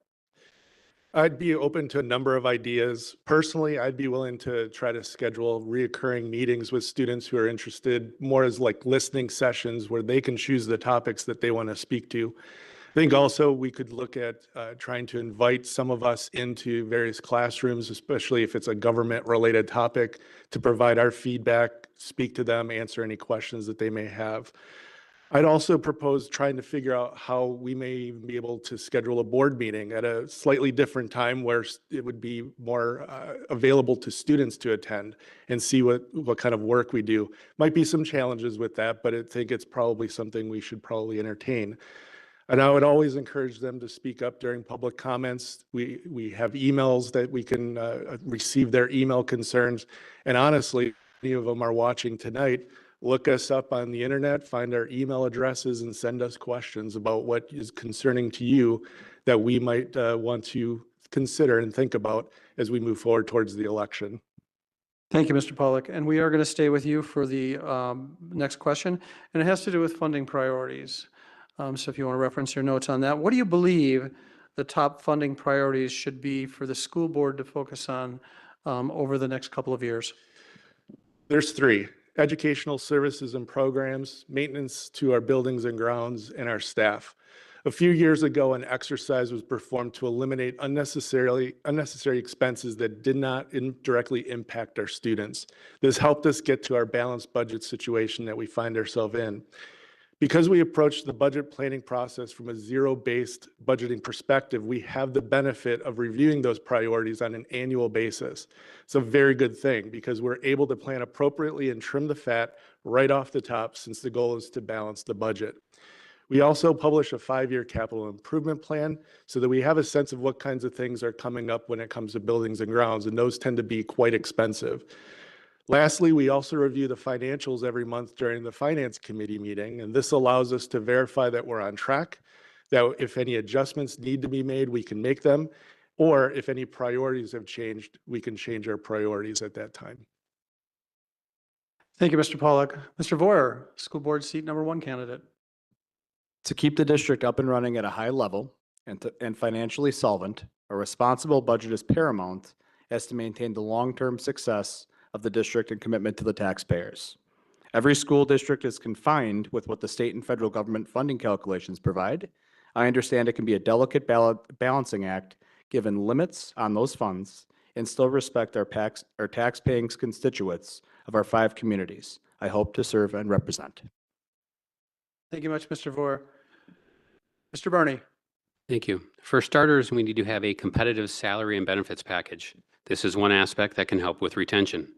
I'd be open to a number of ideas. Personally, I'd be willing to try to schedule reoccurring meetings with students who are interested, more as like listening sessions where they can choose the topics that they want to speak to. I think also we could look at trying to invite some of us into various classrooms, especially if it's a government-related topic, to provide our feedback, speak to them, answer any questions that they may have. I'd also propose trying to figure out how we may be able to schedule a board meeting at a slightly different time where it would be more available to students to attend and see what kind of work we do. Might be some challenges with that, but I think it's probably something we should probably entertain. And I would always encourage them to speak up during public comments. We have emails that we can receive their email concerns. And honestly, many of them are watching tonight. Look us up on the internet, find our email addresses, and send us questions about what is concerning to you that we might want to consider and think about as we move forward towards the election. Thank you, Mr. Pollock. And we are going to stay with you for the next question, and it has to do with funding priorities. So if you want to reference your notes on that, what do you believe the top funding priorities should be for the school board to focus on over the next couple of years? There's three: educational services and programs, maintenance to our buildings and grounds, and our staff. A few years ago, an exercise was performed to eliminate unnecessary expenses that did not directly impact our students. This helped us get to our balanced budget situation that we find ourselves in. Because we approach the budget planning process from a zero-based budgeting perspective, we have the benefit of reviewing those priorities on an annual basis. It's a very good thing because we're able to plan appropriately and trim the fat right off the top, since the goal is to balance the budget. We also publish a 5-year capital improvement plan so that we have a sense of what kinds of things are coming up when it comes to buildings and grounds, and those tend to be quite expensive. Lastly, we also review the financials every month during the Finance Committee meeting, and this allows us to verify that we're on track, that if any adjustments need to be made, we can make them, or if any priorities have changed, we can change our priorities at that time. Thank you, Mr. Pollock. Mr. Voyer, school board seat number 1 candidate. To keep the district up and running at a high level and financially solvent, a responsible budget is paramount as to maintain the long-term success of the district and commitment to the taxpayers. Every school district is confined with what the state and federal government funding calculations provide. I understand it can be a delicate balancing act given limits on those funds and still respect our tax-paying constituents of our 5 communities. I hope to serve and represent. Thank you much, Mr. Voyer. Mr. Barney. Thank you. For starters, we need to have a competitive salary and benefits package. This is one aspect that can help with retention.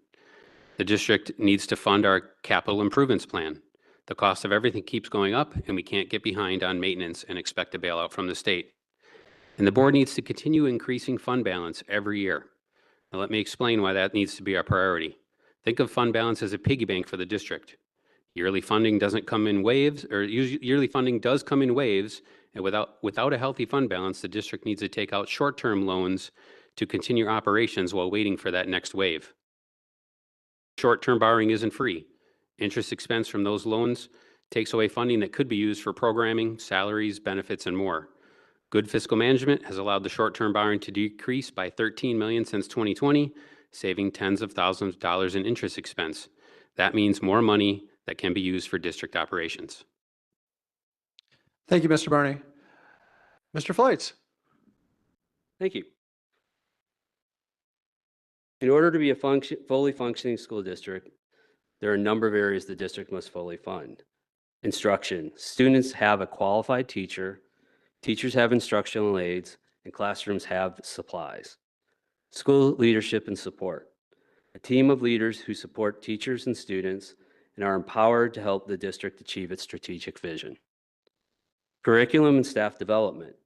The district needs to fund our capital improvements plan. The cost of everything keeps going up, and we can't get behind on maintenance and expect a bailout from the state. And the board needs to continue increasing fund balance every year. Now, let me explain why that needs to be our priority. Think of fund balance as a piggy bank for the district. Yearly funding doesn't come in waves, or yearly funding does come in waves, and without a healthy fund balance, the district needs to take out short-term loans to continue operations while waiting for that next wave. Short-term borrowing isn't free. Interest expense from those loans takes away funding that could be used for programming, salaries, benefits, and more. Good fiscal management has allowed the short-term borrowing to decrease by $13 million since 2020, saving tens of thousands of dollars in interest expense. That means more money that can be used for district operations. Thank you, Mr. Barney. Mr. Fleitz. Thank you. In order to be a fully functioning school district, there are a number of areas the district must fully fund. Instruction. Students have a qualified teacher, teachers have instructional aides, and classrooms have supplies. School leadership and support. A team of leaders who support teachers and students and are empowered to help the district achieve its strategic vision. Curriculum and staff development.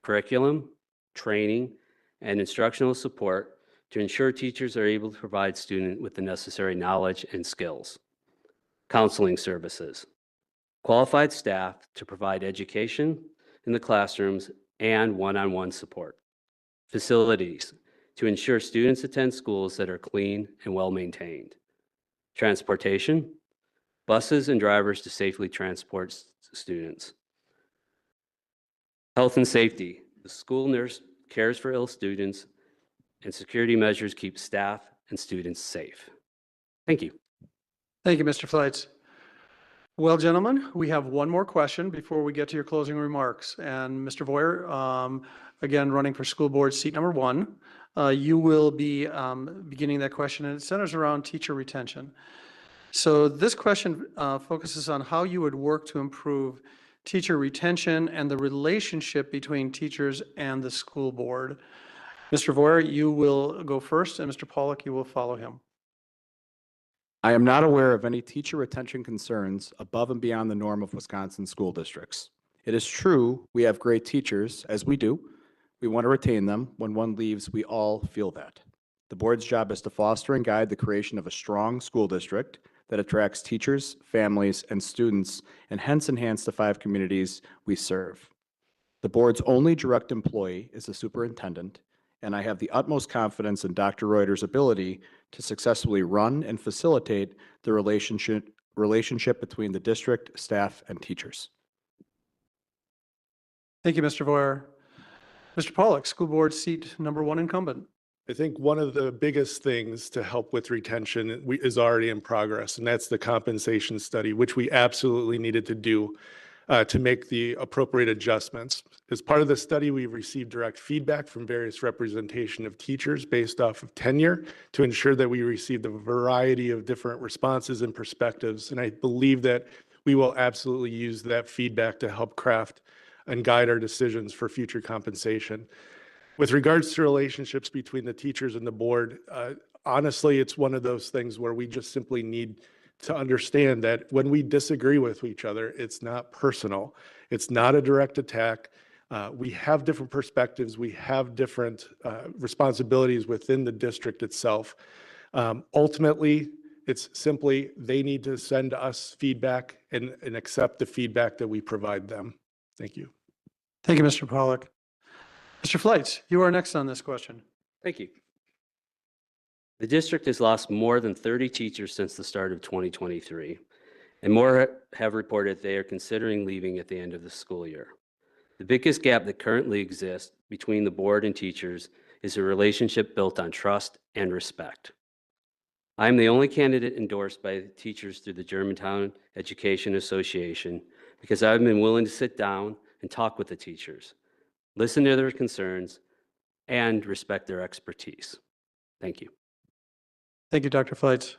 Curriculum, training, and instructional support to ensure teachers are able to provide students with the necessary knowledge and skills. Counseling services. Qualified staff to provide education in the classrooms and one-on-one support. Facilities to ensure students attend schools that are clean and well-maintained. Transportation, buses and drivers to safely transport students. Health and safety, the school nurse cares for ill students, and security measures keep staff and students safe. Thank you. Thank you, Mr. Fleitz. Well, gentlemen, we have one more question before we get to your closing remarks. And Mr. Voyer, again, running for school board seat number 1, you will be beginning that question, and it centers around teacher retention. So this question focuses on how you would work to improve teacher retention and the relationship between teachers and the school board. Mr. Voyer, you will go first, and Mr. Pollock, you will follow him. I am not aware of any teacher retention concerns above and beyond the norm of Wisconsin school districts. It is true we have great teachers, as we do. We want to retain them. When one leaves, we all feel that. The board's job is to foster and guide the creation of a strong school district that attracts teachers, families, and students, and hence enhance the 5 communities we serve. The board's only direct employee is the superintendent, and I have the utmost confidence in Dr. Reuter's ability to successfully run and facilitate the relationship between the district, staff, and teachers. Thank you, Mr. Voyer. Mr. Pollock, school board seat number 1 incumbent. I think one of the biggest things to help with retention is already in progress, and that's the compensation study, which we absolutely needed to do to make the appropriate adjustments. As part of the study, we've received direct feedback from various representation of teachers based off of tenure to ensure that we received a variety of different responses and perspectives. And I believe that we will absolutely use that feedback to help craft and guide our decisions for future compensation. With regards to relationships between the teachers and the board, honestly, it's one of those things where we just simply need to understand that when we disagree with each other, it's not personal. It's not a direct attack. We have different perspectives. We have different responsibilities within the district itself. Ultimately, it's simply they need to send us feedback and accept the feedback that we provide them. Thank you. Thank you, Mr. Pollock. Mr. Fleitz, you are next on this question. Thank you. The district has lost more than 30 teachers since the start of 2023, and more have reported they are considering leaving at the end of the school year. The biggest gap that currently exists between the board and teachers is a relationship built on trust and respect. I am the only candidate endorsed by the teachers through the Germantown Education Association because I've been willing to sit down and talk with the teachers, listen to their concerns, and respect their expertise. Thank you. Thank you, Dr. Fleitz.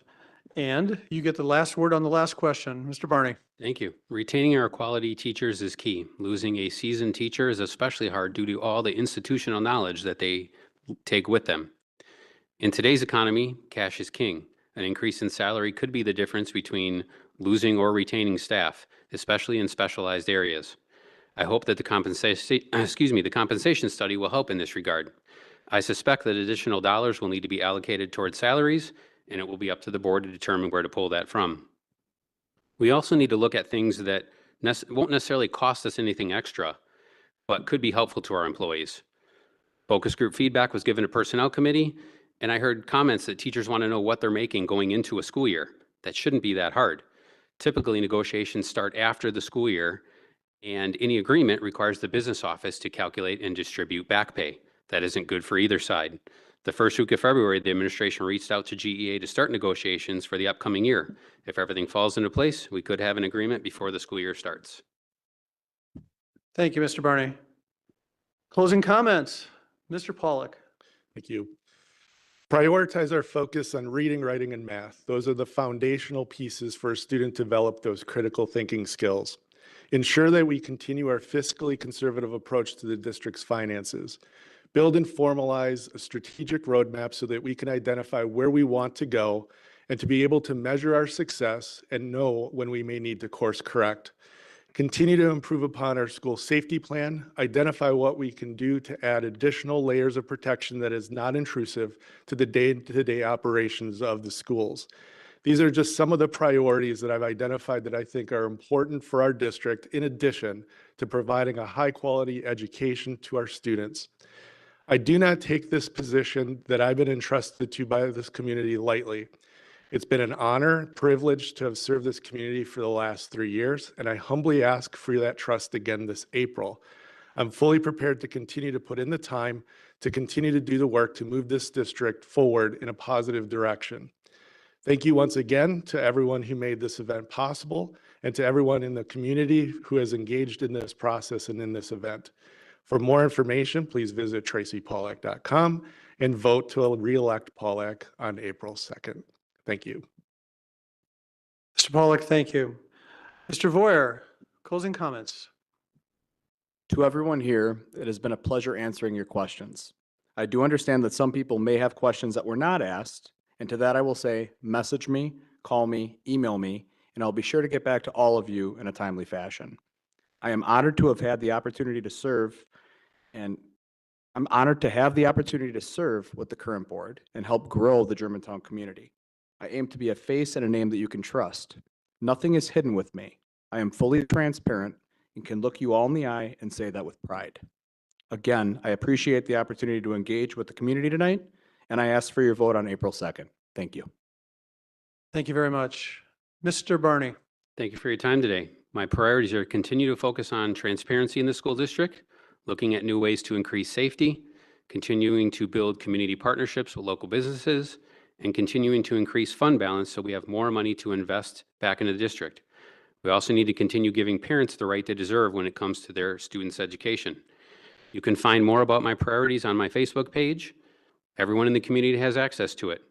And you get the last word on the last question. Mr. Barney. Thank you. Retaining our quality teachers is key. Losing a seasoned teacher is especially hard due to all the institutional knowledge that they take with them. In today's economy, cash is king. An increase in salary could be the difference between losing or retaining staff, especially in specialized areas. I hope that the compensation study will help in this regard. I suspect that additional dollars will need to be allocated towards salaries, and it will be up to the board to determine where to pull that from. We also need to look at things that won't necessarily cost us anything extra, but could be helpful to our employees. Focus group feedback was given to personnel committee, and I heard comments that teachers want to know what they're making going into a school year. That shouldn't be that hard. Typically, negotiations start after the school year, and any agreement requires the business office to calculate and distribute back pay. That isn't good for either side. The first week of February, the administration reached out to GEA to start negotiations for the upcoming year. If everything falls into place, we could have an agreement before the school year starts. Thank you, Mr. Barney. Closing comments, Mr. Pollock. Thank you. Prioritize our focus on reading, writing, and math. Those are the foundational pieces for a student to develop those critical thinking skills. Ensure that we continue our fiscally conservative approach to the district's finances. Build and formalize a strategic roadmap so that we can identify where we want to go and to be able to measure our success and know when we may need to course correct. Continue to improve upon our school safety plan, identify what we can do to add additional layers of protection that is not intrusive to the day-to-day operations of the schools. These are just some of the priorities that I've identified that I think are important for our district, in addition to providing a high-quality education to our students. I do not take this position that I've been entrusted to by this community lightly. It's been an honor, privilege to have served this community for the last 3 years, and I humbly ask for that trust again this April. I'm fully prepared to continue to put in the time, to continue to do the work to move this district forward in a positive direction. Thank you once again to everyone who made this event possible and to everyone in the community who has engaged in this process and in this event. For more information, please visit tracypollack.com and vote to re-elect Pollack on April 2nd. Thank you. Mr. Pollack, thank you. Mr. Voyer, closing comments. To everyone here, it has been a pleasure answering your questions. I do understand that some people may have questions that were not asked, and to that I will say, message me, call me, email me, and I'll be sure to get back to all of you in a timely fashion. I am honored to have had the opportunity to serve, and I'm honored to have the opportunity to serve with the current board and help grow the Germantown community. I aim to be a face and a name that you can trust. Nothing is hidden with me. I am fully transparent and can look you all in the eye and say that with pride. Again, I appreciate the opportunity to engage with the community tonight, and I ask for your vote on April 2nd. Thank you. Thank you very much. Mr. Barney. Thank you for your time today. My priorities are to continue to focus on transparency in the school district, looking at new ways to increase safety, continuing to build community partnerships with local businesses, and continuing to increase fund balance so we have more money to invest back in the district. We also need to continue giving parents the right they deserve when it comes to their students' education. You can find more about my priorities on my Facebook page. Everyone in the community has access to it.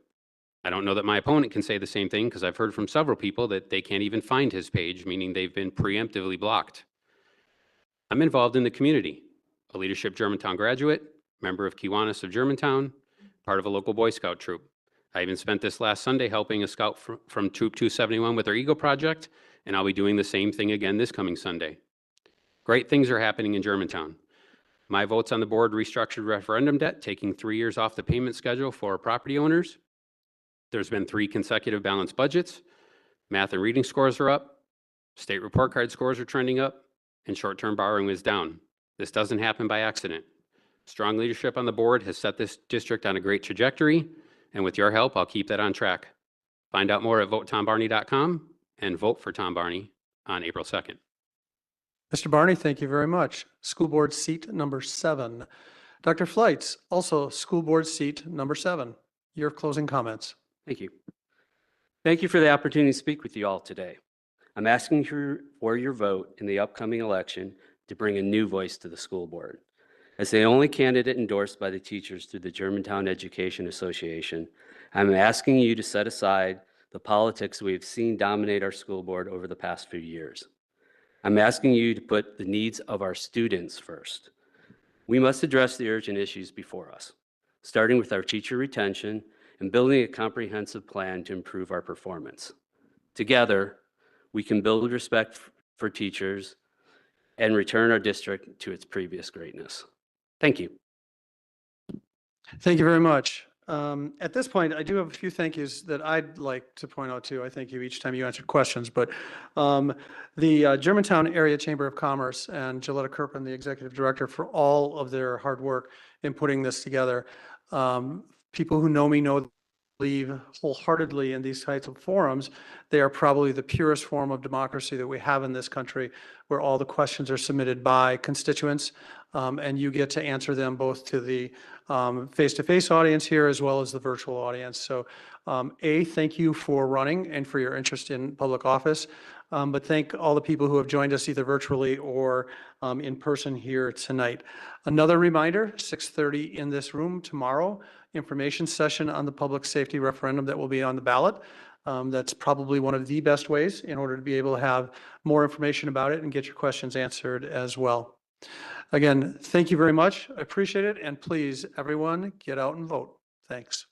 I don't know that my opponent can say the same thing because I've heard from several people that they can't even find his page, meaning they've been preemptively blocked. I'm involved in the community, a Leadership Germantown graduate, member of Kiwanis of Germantown, part of a local Boy Scout troop. I even spent this last Sunday helping a scout from Troop 271 with their Eagle Project, and I'll be doing the same thing again this coming Sunday. Great things are happening in Germantown. My votes on the board restructured referendum debt, taking 3 years off the payment schedule for property owners. There's been 3 consecutive balanced budgets. Math and reading scores are up. State report card scores are trending up, and short-term borrowing is down. This doesn't happen by accident. Strong leadership on the board has set this district on a great trajectory, and with your help, I'll keep that on track. Find out more at votetombarney.com and vote for Tom Barney on April 2nd. Mr. Barney, thank you very much. School Board seat number 7. Dr. Fleitz, also School Board seat number 7. Your closing comments. Thank you. Thank you for the opportunity to speak with you all today. I'm asking for your vote in the upcoming election to bring a new voice to the school board. As the only candidate endorsed by the teachers through the Germantown Education Association, I'm asking you to set aside the politics we've seen dominate our school board over the past few years. I'm asking you to put the needs of our students first. We must address the urgent issues before us, starting with our teacher retention and building a comprehensive plan to improve our performance. Together, we can build respect for teachers and return our district to its previous greatness. Thank you. Thank you very much. At this point, I do have a few thank yous that I'd like to point out too. I thank you each time you answered questions, but the Germantown Area Chamber of Commerce and Gilletta Kirpin, the executive director, for all of their hard work in putting this together. People who know me know believe wholeheartedly in these types of forums. They are probably the purest form of democracy that we have in this country, where all the questions are submitted by constituents, and you get to answer them both to the face-to-face audience here as well as the virtual audience. So thank you for running and for your interest in public office. but thank all the people who have joined us either virtually or in person here tonight. Another reminder, 6:30 in this room tomorrow, information session on the public safety referendum that will be on the ballot. That's probably one of the best ways in order to be able to have more information about it and get your questions answered as well. Again, thank you very much. I appreciate it. And please, everyone, get out and vote. Thanks.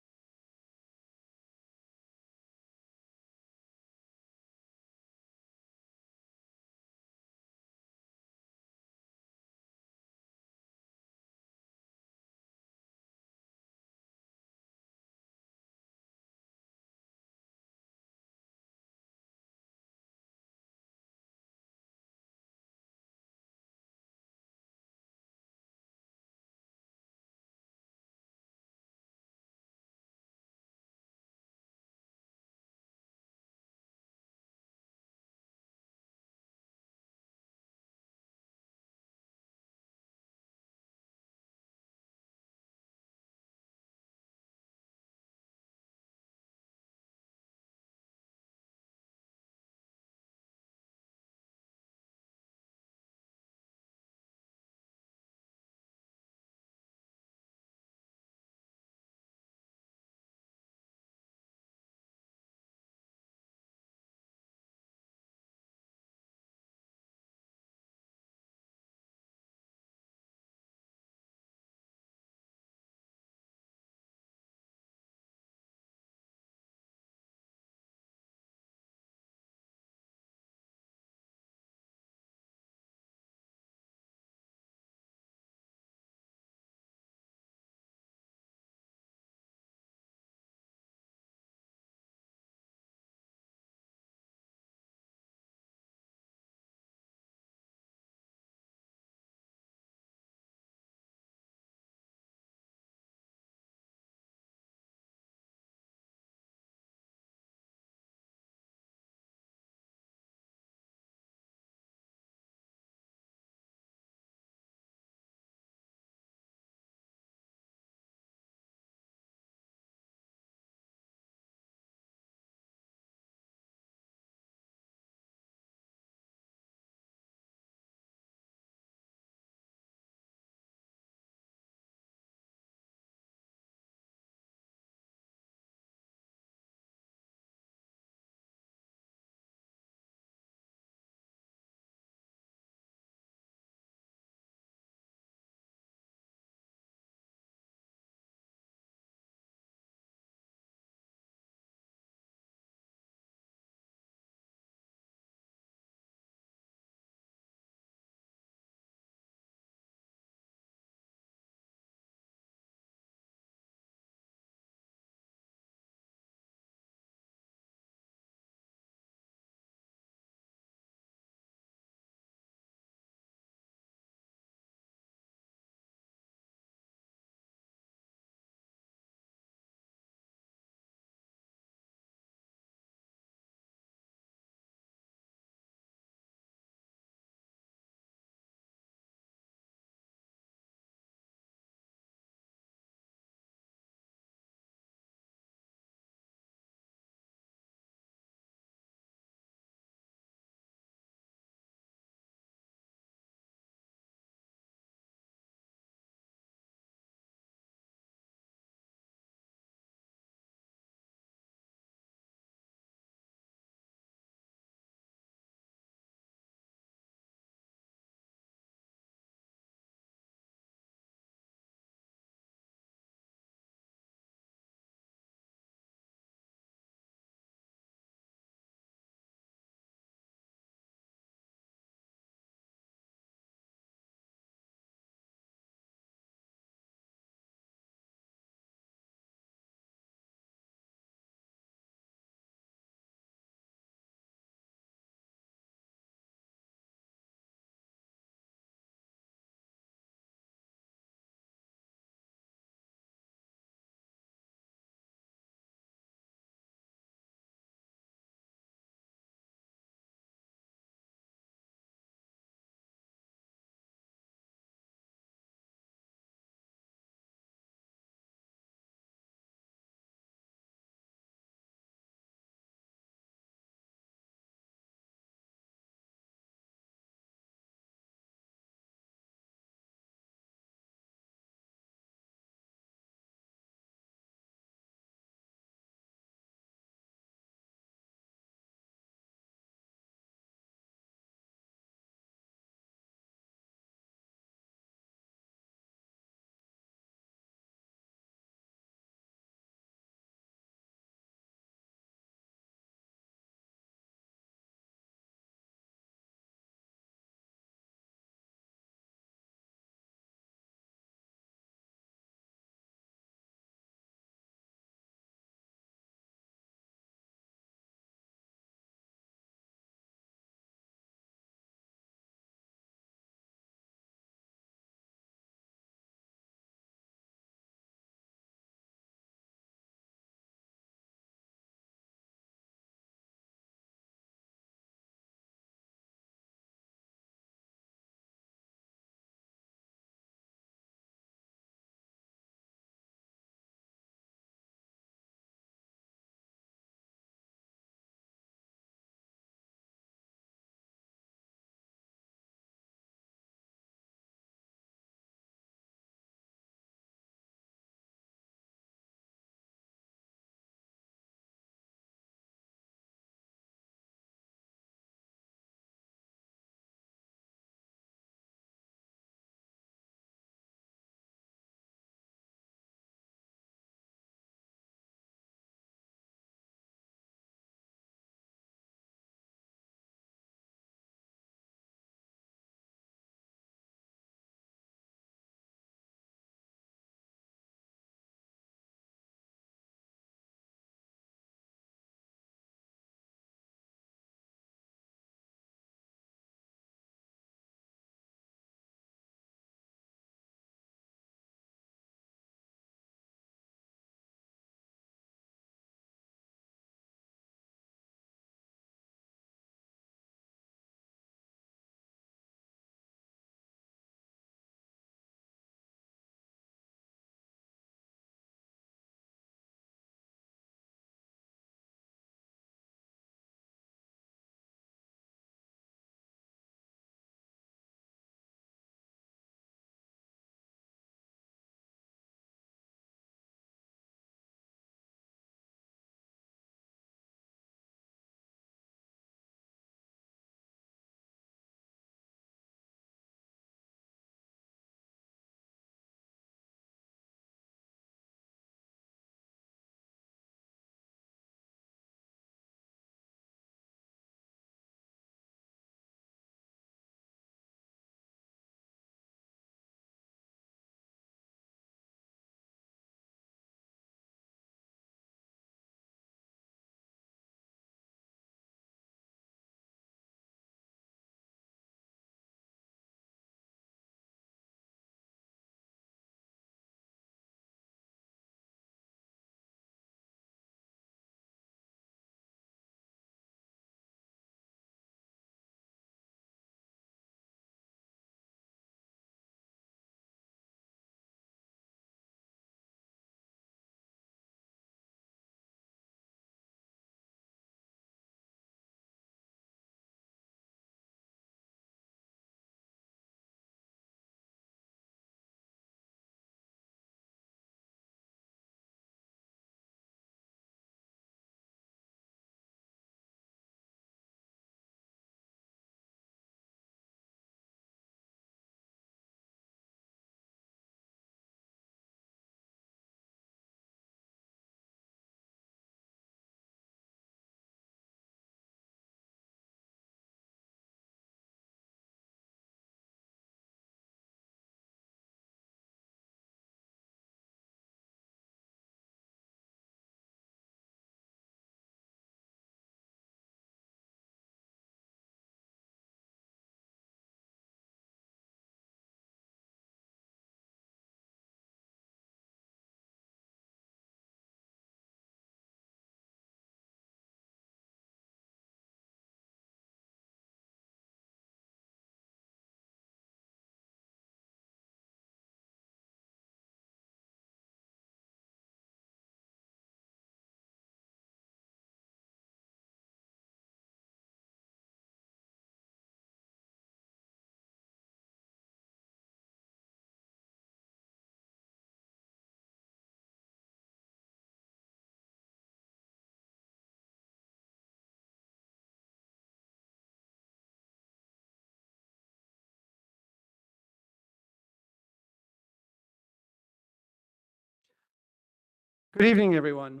Good evening, everyone,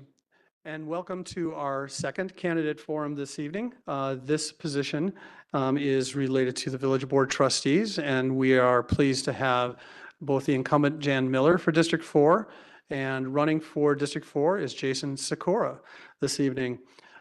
and welcome to our second candidate forum this evening. This position is related to the Village Board Trustees, and we are pleased to have both the incumbent Jan Miller for District 4 and running for District 4 is Jason Sikora this evening.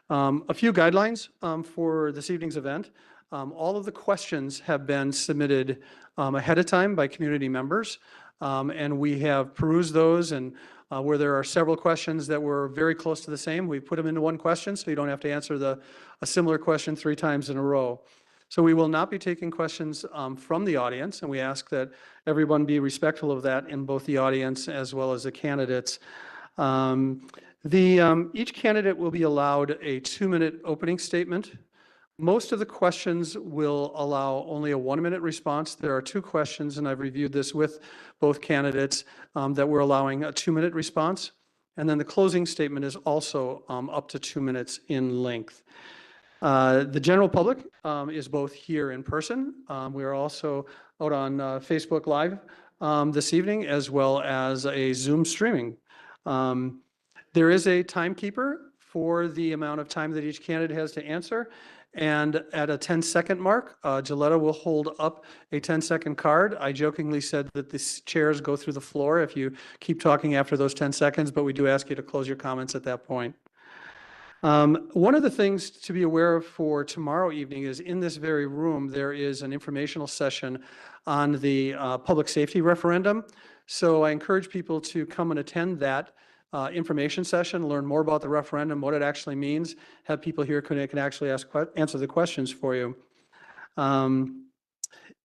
A few guidelines for this evening's event. All of the questions have been submitted ahead of time by community members, and we have perused those, and where there are several questions that were very close to the same, we put them into one question so you don't have to answer a similar question 3 times in a row. So we will not be taking questions from the audience, and we ask that everyone be respectful of that in both the audience as well as the candidates. Each candidate will be allowed a 2-minute opening statement. Most of the questions will allow only a 1-minute response. There are 2 questions, and I've reviewed this with both candidates, that we're allowing a 2-minute response. And then the closing statement is also up to 2 minutes in length. The general public is both here in person. We are also out on Facebook Live this evening, as well as a Zoom streaming. There is a timekeeper for the amount of time that each candidate has to answer. And at a 10-second mark, Gilletta will hold up a 10-second card. I jokingly said that the chairs go through the floor if you keep talking after those 10 seconds, but we do ask you to close your comments at that point. One of the things to be aware of for tomorrow evening is in this very room, there is an informational session on the public safety referendum. So I encourage people to come and attend that information session, learn more about the referendum, what it actually means, have people here who can actually answer the questions for you.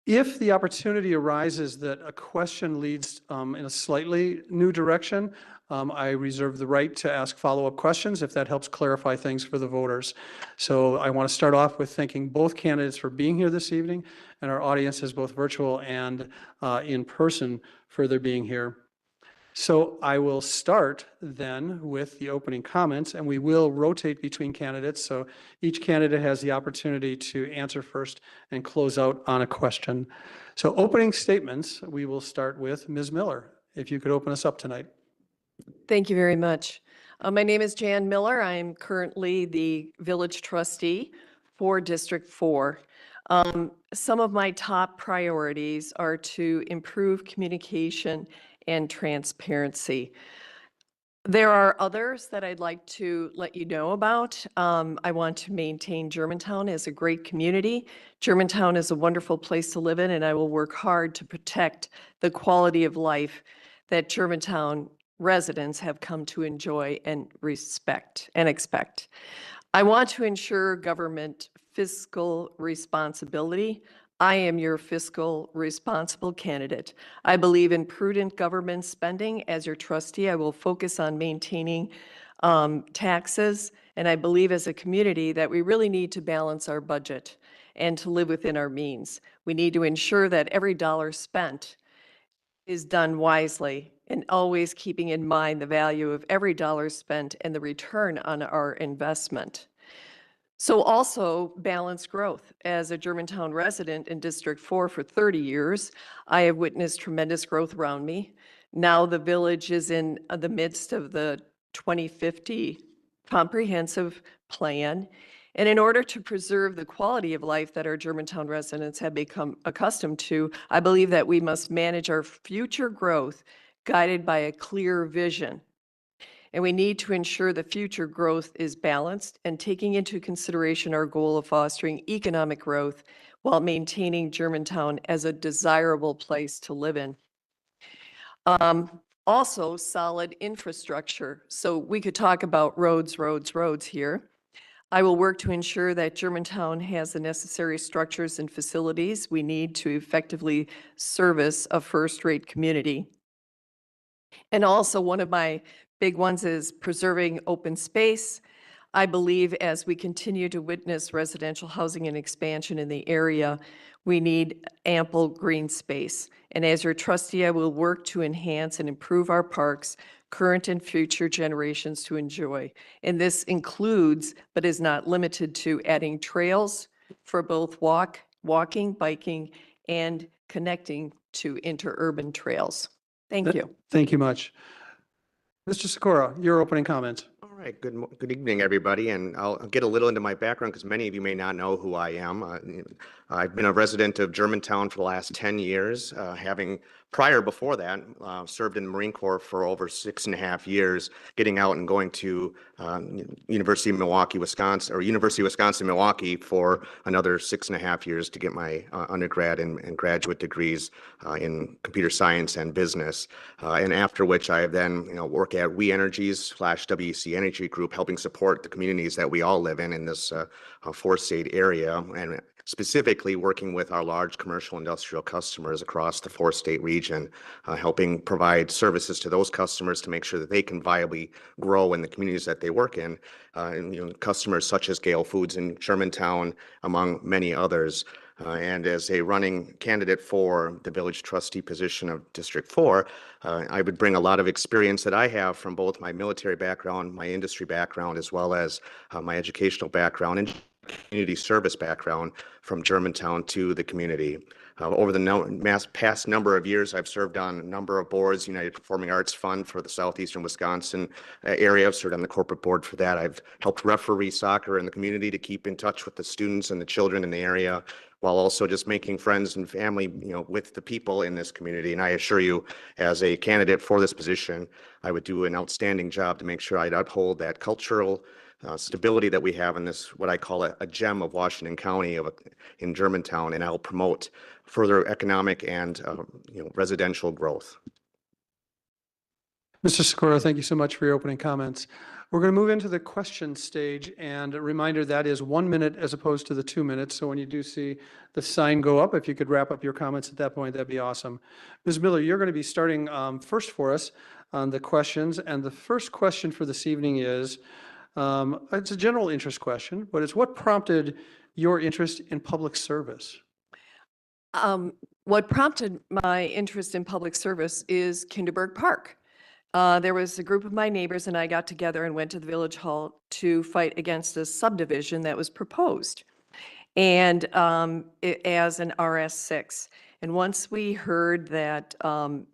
If the opportunity arises that a question leads in a slightly new direction, I reserve the right to ask follow-up questions if that helps clarify things for the voters. So I want to start off with thanking both candidates for being here this evening, and our audiences, both virtual and in person, for their being here. So I will start then with the opening comments, and we will rotate between candidates. So each candidate has the opportunity to answer first and close out on a question. So opening statements, we will start with Ms. Miller. If you could open us up tonight. Thank you very much. My name is Jan Miller. I'm currently the village trustee for District 4. Some of my top priorities are to improve communication and transparency. There are others that I'd like to let you know about. I want to maintain Germantown as a great community. Germantown is a wonderful place to live in, and I will work hard to protect the quality of life that Germantown residents have come to enjoy and respect and expect. I want to ensure government fiscal responsibility. I am your fiscal responsible candidate. I believe in prudent government spending. As your trustee, I will focus on maintaining taxes, and I believe as a community that we really need to balance our budget and to live within our means. We need to ensure that every dollar spent is done wisely and always keeping in mind the value of every dollar spent and the return on our investment. So also balanced growth. As a Germantown resident in District 4 for 30 years, I have witnessed tremendous growth around me. Now the village is in the midst of the 2050 comprehensive plan. And in order to preserve the quality of life that our Germantown residents have become accustomed to, I believe that we must manage our future growth guided by a clear vision. And we need to ensure the future growth is balanced and taking into consideration our goal of fostering economic growth while maintaining Germantown as a desirable place to live in. Also, solid infrastructure. So we could talk about roads here. I will work to ensure that Germantown has the necessary structures and facilities we need to effectively service a first-rate community. And also one of my big ones is preserving open space. I believe as we continue to witness residential housing and expansion in the area, we need ample green space. And as your trustee, I will work to enhance and improve our parks, current and future generations to enjoy. And this includes, but is not limited to, adding trails for both walking, biking, and connecting to interurban trails. Thank you. Thank you much. Mr. Sikora, your opening comments. All right, good evening, everybody, and I'll get a little into my background because many of you may not know who I am. I've been a resident of Germantown for the last 10 years, having before that, served in the Marine Corps for over 6.5 years, getting out and going to University of Milwaukee, Wisconsin, or University of Wisconsin-Milwaukee for another 6.5 years to get my undergrad and graduate degrees in computer science and business. And after which I then, work at We Energies / WEC Energy Group, helping support the communities that we all live in this four-state area, and specifically working with our large commercial industrial customers across the four-state region, helping provide services to those customers to make sure that they can viably grow in the communities that they work in. And, customers such as Gale Foods in Germantown, among many others. And as a running candidate for the village trustee position of District 4, I would bring a lot of experience that I have from both my military background, my industry background, as well as my educational background and community service background from Germantown to the community. Over the past number of years, I've served on a number of boards, United Performing Arts Fund for the Southeastern Wisconsin area. I've served on the corporate board for that. I've helped referee soccer in the community to keep in touch with the students and the children in the area, while also just making friends and family, with the people in this community. And I assure you, as a candidate for this position, I would do an outstanding job to make sure I'd uphold that cultural stability that we have in this, what I call a gem of Washington County in Germantown, and I'll promote further economic and residential growth. Mr. Sikora, thank you so much for your opening comments. We're going to move into the question stage, and a reminder that is 1 minute as opposed to the 2 minutes. So when you do see the sign go up, if you could wrap up your comments at that point, that'd be awesome. Ms. Miller, you're going to be starting first for us on the questions, and the first question for this evening is, it's a general interest question, but it's what prompted your interest in public service? What prompted my interest in public service is Kinderberg Park. There was a group of my neighbors and I got together and went to the village hall to fight against a subdivision that was proposed, and as an RS6. And once we heard that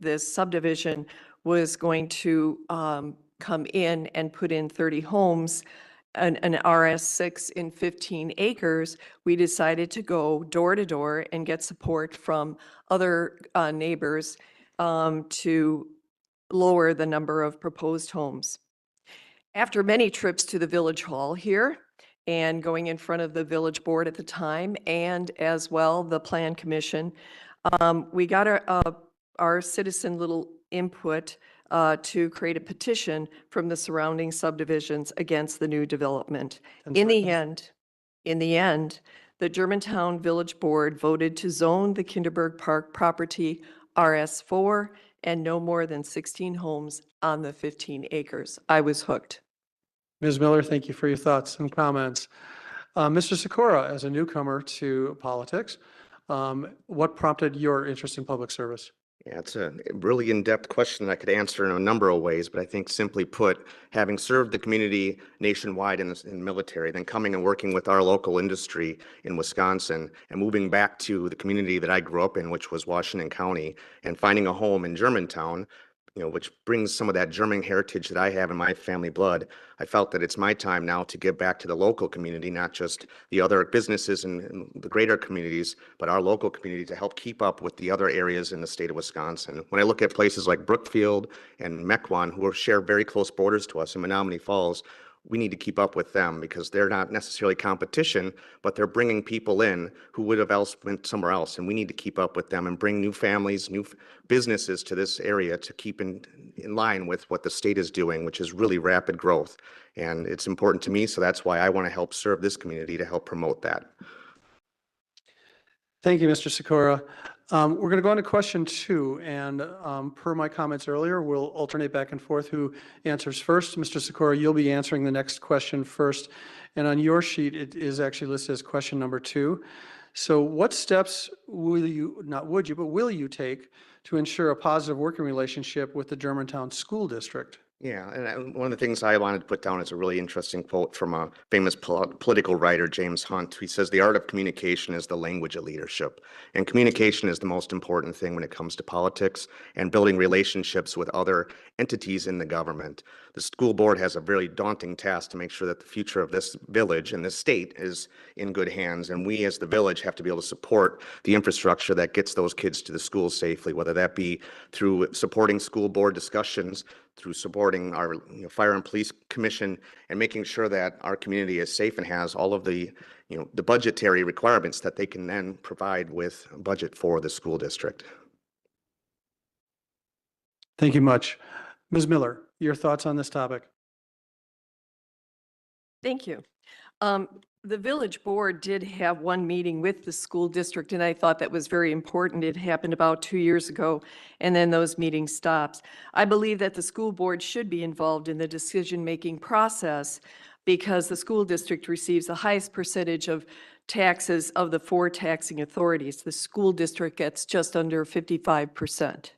this subdivision was going to come in and put in 30 homes, an RS6 in 15 acres, we decided to go door to door and get support from other neighbors to lower the number of proposed homes. After many trips to the village hall here and going in front of the village board at the time, and as well the plan commission, we got our citizen little input to create a petition from the surrounding subdivisions against the new development. In the end, the Germantown Village Board voted to zone the Kinderberg Park property RS4 and no more than 16 homes on the 15 acres. I was hooked. Ms. Miller, thank you for your thoughts and comments. Mr. Sikora, as a newcomer to politics, what prompted your interest in public service? Yeah, it's a really in-depth question that I could answer in a number of ways, but I think simply put, having served the community nationwide in the military, then coming and working with our local industry in Wisconsin, and moving back to the community that I grew up in, which was Washington County, and finding a home in Germantown, which brings some of that German heritage that I have in my family blood, I felt that it's my time now to give back to the local community, not just the other businesses and the greater communities, but our local community, to help keep up with the other areas in the state of Wisconsin. When I look at places like Brookfield and Mequon, who share very close borders to us in Menominee Falls, we need to keep up with them because they're not necessarily competition, but they're bringing people in who would have else went somewhere else. And we need to keep up with them and bring new families, new businesses to this area to keep in line with what the state is doing, which is really rapid growth. And it's important to me, so that's why I want to help serve this community to help promote that. Thank you, Mr. Sikora. We're going to go on to question 2, and per my comments earlier, we'll alternate back and forth who answers first. Mr. Sikora, you'll be answering the next question first, and on your sheet, it is actually listed as question number 2. So what steps will you take to ensure a positive working relationship with the Germantown School District? Yeah, and one of the things I wanted to put down is a really interesting quote from a famous political writer, James Hunt. He says, "The art of communication is the language of leadership." And communication is the most important thing when it comes to politics and building relationships with other entities in the government. The school board has a very daunting task to make sure that the future of this village and this state is in good hands. And we as the village have to be able to support the infrastructure that gets those kids to the schools safely, whether that be through supporting school board discussions, through supporting our fire and police commission, and making sure that our community is safe and has all of the the budgetary requirements that they can then provide with a budget for the school district. Thank you much. Ms. Miller, your thoughts on this topic? Thank you. The village board did have one meeting with the school district, and I thought that was very important. It happened about 2 years ago, and then those meetings stopped. I believe that the school board should be involved in the decision-making process because the school district receives the highest percentage of taxes of the 4 taxing authorities. The school district gets just under 55%.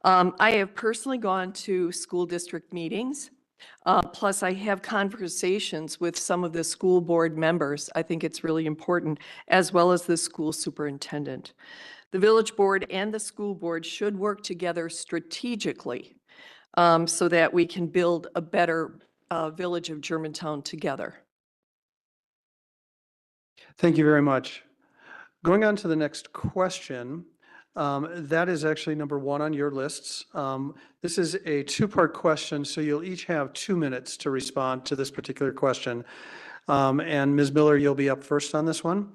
I have personally gone to school district meetings. Plus, I have conversations with some of the school board members. I think it's really important, as well as the school superintendent. The village board and the school board should work together strategically so that we can build a better village of Germantown together. Thank you very much. Going on to the next question, that is actually number 1 on your lists. This is a 2-part question, so you'll each have 2 minutes to respond to this particular question. And Ms. Miller, you'll be up first on this one.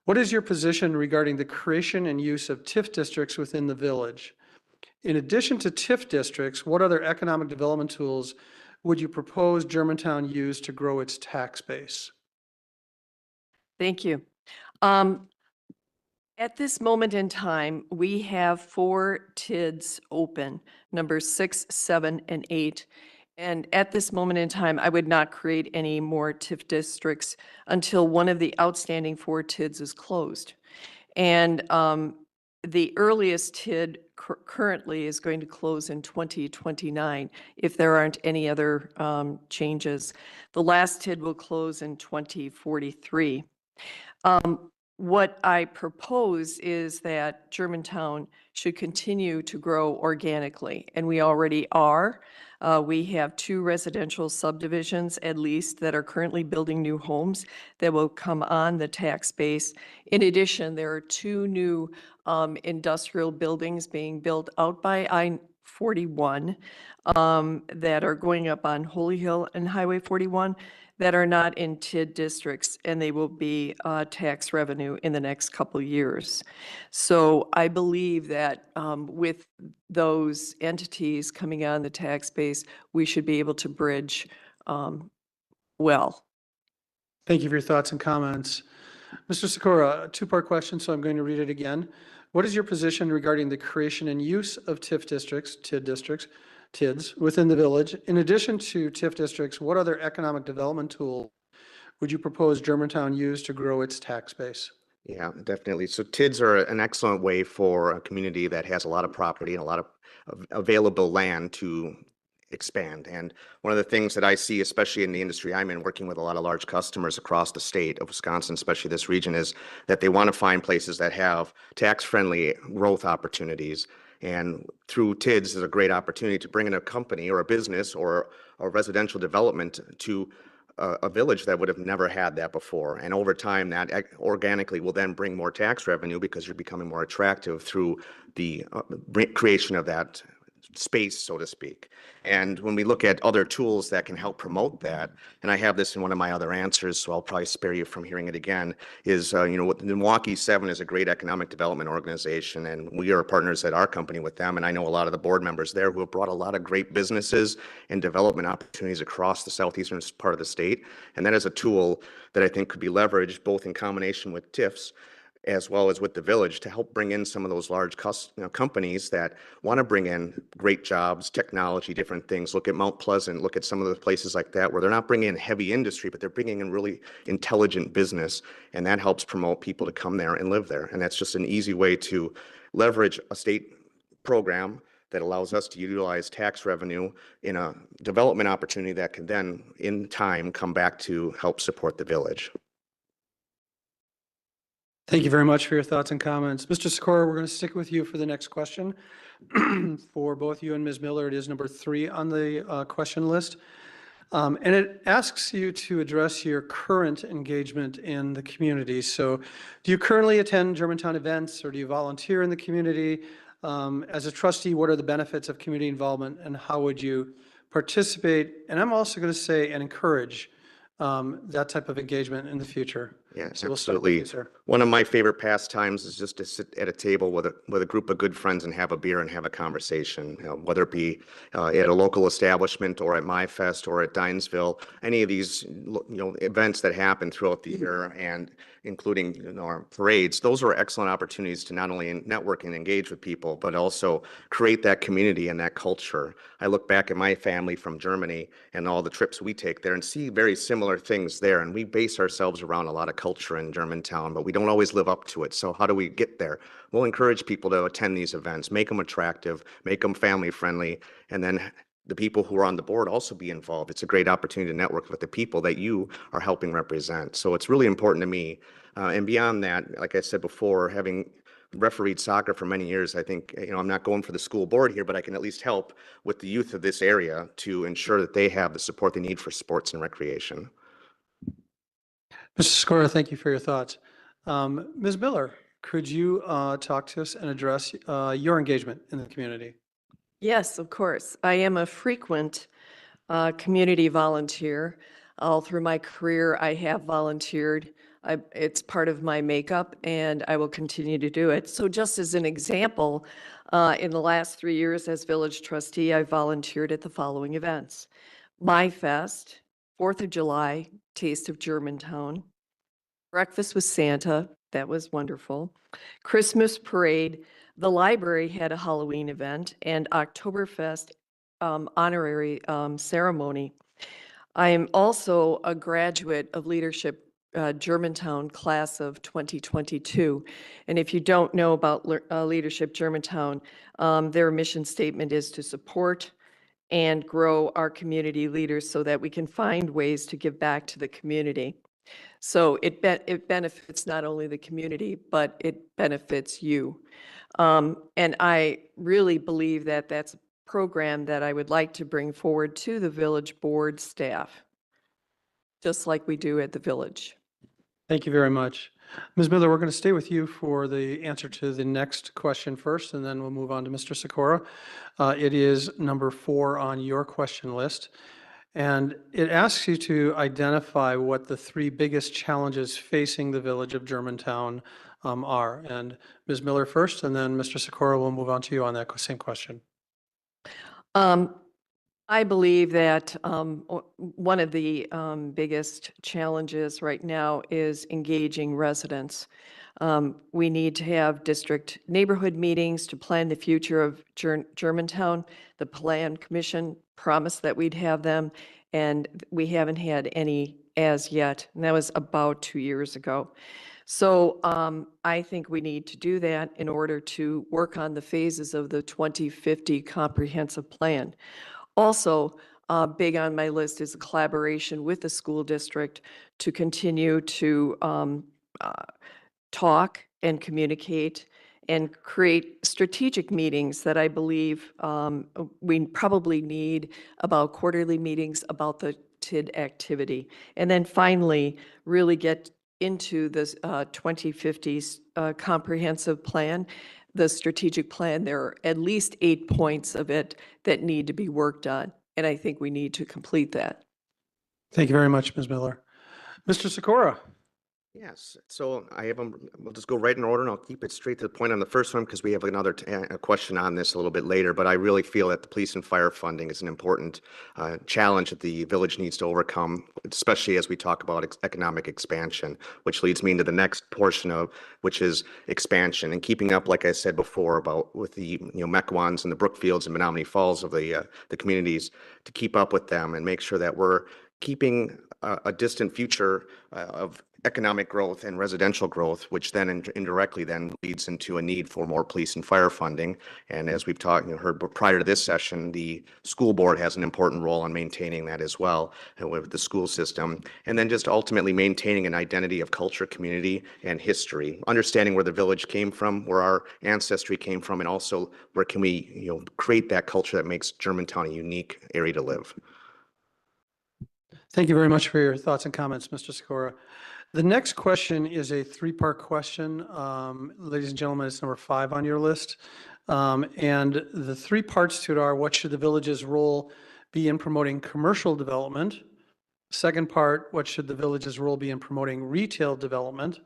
What is your position regarding the creation and use of TIF districts within the village? In addition to TIF districts, what other economic development tools would you propose Germantown use to grow its tax base? Thank you. At this moment in time, we have 4 TIDs open, numbers 6, 7, and 8. And at this moment in time, I would not create any more TIF districts until one of the outstanding 4 TIDs is closed. And the earliest TID currently is going to close in 2029 if there aren't any other changes. The last TID will close in 2043. What I propose is that Germantown should continue to grow organically, and we already are. We have 2 residential subdivisions at least that are currently building new homes that will come on the tax base. In addition, there are 2 new industrial buildings being built out by I-41 that are going up on Holy Hill and Highway 41 that are not in TID districts, and they will be tax revenue in the next couple of years. So I believe that with those entities coming on the tax base, we should be able to bridge well. Thank you for your thoughts and comments. Mr. Sikora, a 2-part question, so I'm going to read it again. What is your position regarding the creation and use of TIF districts, TIDs, within the village? In addition to TIF districts, what other economic development tool would you propose Germantown use to grow its tax base? Yeah, definitely. So TIDs are an excellent way for a community that has a lot of property and a lot of available land to expand. And one of the things that I see, especially in the industry I'm in, working with a lot of large customers across the state of Wisconsin, especially this region, is that they want to find places that have tax-friendly growth opportunities. And through TIDs is a great opportunity to bring in a company or a business or a residential development to a village that would have never had that before. And over time, that organically will then bring more tax revenue because you're becoming more attractive through the creation of that space, so to speak. And when we look at other tools that can help promote that, and I have this in one of my other answers, so I'll probably spare you from hearing it again, is, what the Milwaukee 7 is a great economic development organization, and we are partners at our company with them, and I know a lot of the board members there who have brought a lot of great businesses and development opportunities across the southeastern part of the state, and that is a tool that I think could be leveraged both in combination with TIFs as well as with the village to help bring in some of those large companies that want to bring in great jobs, technology, different things. Look at Mount Pleasant, look at some of the places like that where they're not bringing in heavy industry, but they're bringing in really intelligent business, and that helps promote people to come there and live there. And that's just an easy way to leverage a state program that allows us to utilize tax revenue in a development opportunity that can then, in time, come back to help support the village. Thank you very much for your thoughts and comments. Mr. Sikora, we're going to stick with you for the next question. For both you and Ms. Miller, it is number 3 on the question list. And it asks you to address your current engagement in the community. So do you currently attend Germantown events, or do you volunteer in the community? As a trustee, what are the benefits of community involvement, and how would you participate? And I'm also going to say and encourage that type of engagement in the future. Yeah, So we'll start with you, absolutely. sir. One of my favorite pastimes is just to sit at a table with a group of good friends and have a beer and have a conversation, whether it be at a local establishment or at MyFest or at Dinesville, any of these events that happen throughout the year, and including our parades. Those are excellent opportunities to not only network and engage with people, but also create that community and that culture. I look back at my family from Germany and all the trips we take there and see very similar things there, and we base ourselves around a lot of culture in Germantown, but we don't always live up to it. So how do we get there? We'll encourage people to attend these events, make them attractive, make them family friendly, and then the people who are on the board also be involved. It's a great opportunity to network with the people that you are helping represent. So it's really important to me. And beyond that, like I said before, having refereed soccer for many years, I think, I'm not going for the school board here, but I can at least help with the youth of this area to ensure that they have the support they need for sports and recreation. Mr. Sikora, thank you for your thoughts. Ms. Miller, could you talk to us and address your engagement in the community? Yes, of course. I am a frequent community volunteer. All through my career, I have volunteered. It's part of my makeup, and I will continue to do it. So just as an example, in the last 3 years as village trustee, I volunteered at the following events: MyFest, 4th of July, Taste of Germantown, Breakfast with Santa, that was wonderful, Christmas Parade, the library had a Halloween event, and Oktoberfest honorary ceremony. I am also a graduate of Leadership Germantown class of 2022. And if you don't know about Leadership Germantown, their mission statement is to support and grow our community leaders so that we can find ways to give back to the community. So it benefits not only the community, but it benefits you. And I really believe that that's a program that I would like to bring forward to the village board staff, just like we do at the village. Thank you very much. Ms. Miller, we're going to stay with you for the answer to the next question first, and then we'll move on to Mr. Sikora. It is number 4 on your question list, and it asks you to identify what the 3 biggest challenges facing the village of Germantown are. And Ms. Miller first, and then Mr. Sikora will move on to you on that same question. I believe that one of the biggest challenges right now is engaging residents. We need to have district neighborhood meetings to plan the future of Germantown. The Plan Commission promised that we'd have them, and we haven't had any as yet. And that was about 2 years ago. So I think we need to do that in order to work on the phases of the 2050 comprehensive plan. Also, big on my list is a collaboration with the school district to continue to talk and communicate and create strategic meetings that I believe we probably need, about quarterly meetings about the TID activity. And then finally, really get into this 2050 comprehensive plan. The strategic plan, there are at least 8 points of it that need to be worked on, and I think we need to complete that. Thank you very much, Ms. Miller. Mr. Sikora. Yes, so I have them, we'll just go right in order, and I'll keep it straight to the point on the first one because we have another a question on this a little bit later, but I really feel that the police and fire funding is an important challenge that the village needs to overcome, especially as we talk about economic expansion, which leads me into the next portion of, which is expansion and keeping up, like I said before, about with the Mequons and the Brookfields and Menominee Falls of the communities, to keep up with them and make sure that we're keeping a distant future of economic growth and residential growth, which then indirectly then leads into a need for more police and fire funding. And as we've talked, heard prior to this session, the school board has an important role in maintaining that as well with the school system. And then just ultimately maintaining an identity of culture, community, and history, understanding where the village came from, where our ancestry came from, and also where can we, create that culture that makes Germantown a unique area to live. Thank you very much for your thoughts and comments, Mr. Sikora. The next question is a three-part question. Ladies and gentlemen, it's number 5 on your list. And the 3 parts to it are, what should the village's role be in promoting commercial development? Second part, what should the village's role be in promoting retail development?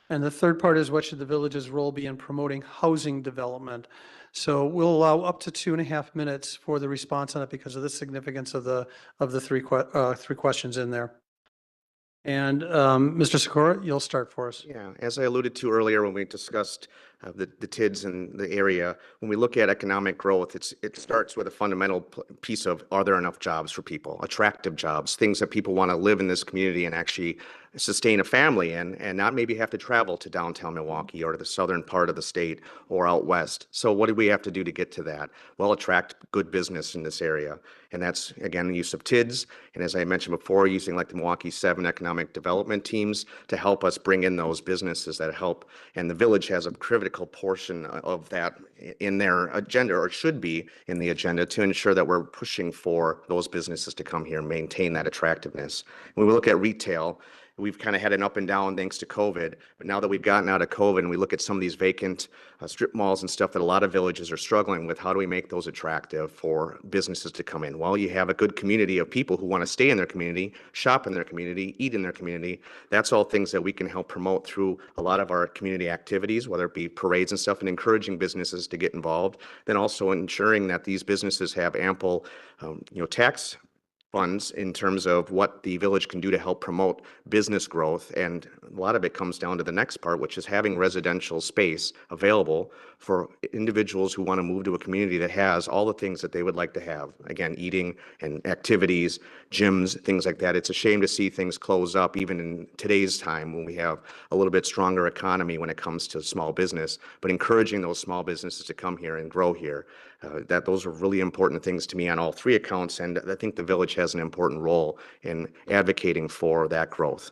And the third part is, what should the village's role be in promoting housing development? So we'll allow up to 2.5 minutes for the response on it because of the significance of the 3 questions in there. And Mr. Sikora, you'll start for us. Yeah, as I alluded to earlier when we discussed the TIDs in the area, when we look at economic growth, it starts with a fundamental piece of, are there enough jobs for people, attractive jobs, things that people want to live in this community and actually sustain a family in, and not maybe have to travel to downtown Milwaukee or to the southern part of the state or out west. So what do we have to do to get to that? Well, attract good business in this area. And that's, again, the use of TIDs. And as I mentioned before, using like the Milwaukee 7 economic development teams to help us bring in those businesses that help. And the village has a critical portion of that in their agenda, or should be in the agenda, to ensure that we're pushing for those businesses to come here and maintain that attractiveness. When we look at retail, we've kind of had an up and down thanks to COVID, but now that we've gotten out of COVID and we look at some of these vacant strip malls and stuff that a lot of villages are struggling with, how do we make those attractive for businesses to come in? Well, you have a good community of people who want to stay in their community, shop in their community, eat in their community. That's all things that we can help promote through a lot of our community activities, whether it be parades and stuff, and encouraging businesses to get involved. Then also ensuring that these businesses have ample, tax funds in terms of what the village can do to help promote business growth. And a lot of it comes down to the next part, which is having residential space available for individuals who want to move to a community that has all the things that they would like to have. Again, eating and activities, gyms, things like that. It's a shame to see things close up even in today's time when we have a little bit stronger economy when it comes to small business, but encouraging those small businesses to come here and grow here. Those are really important things to me on all 3 accounts, and I think the village has an important role in advocating for that growth.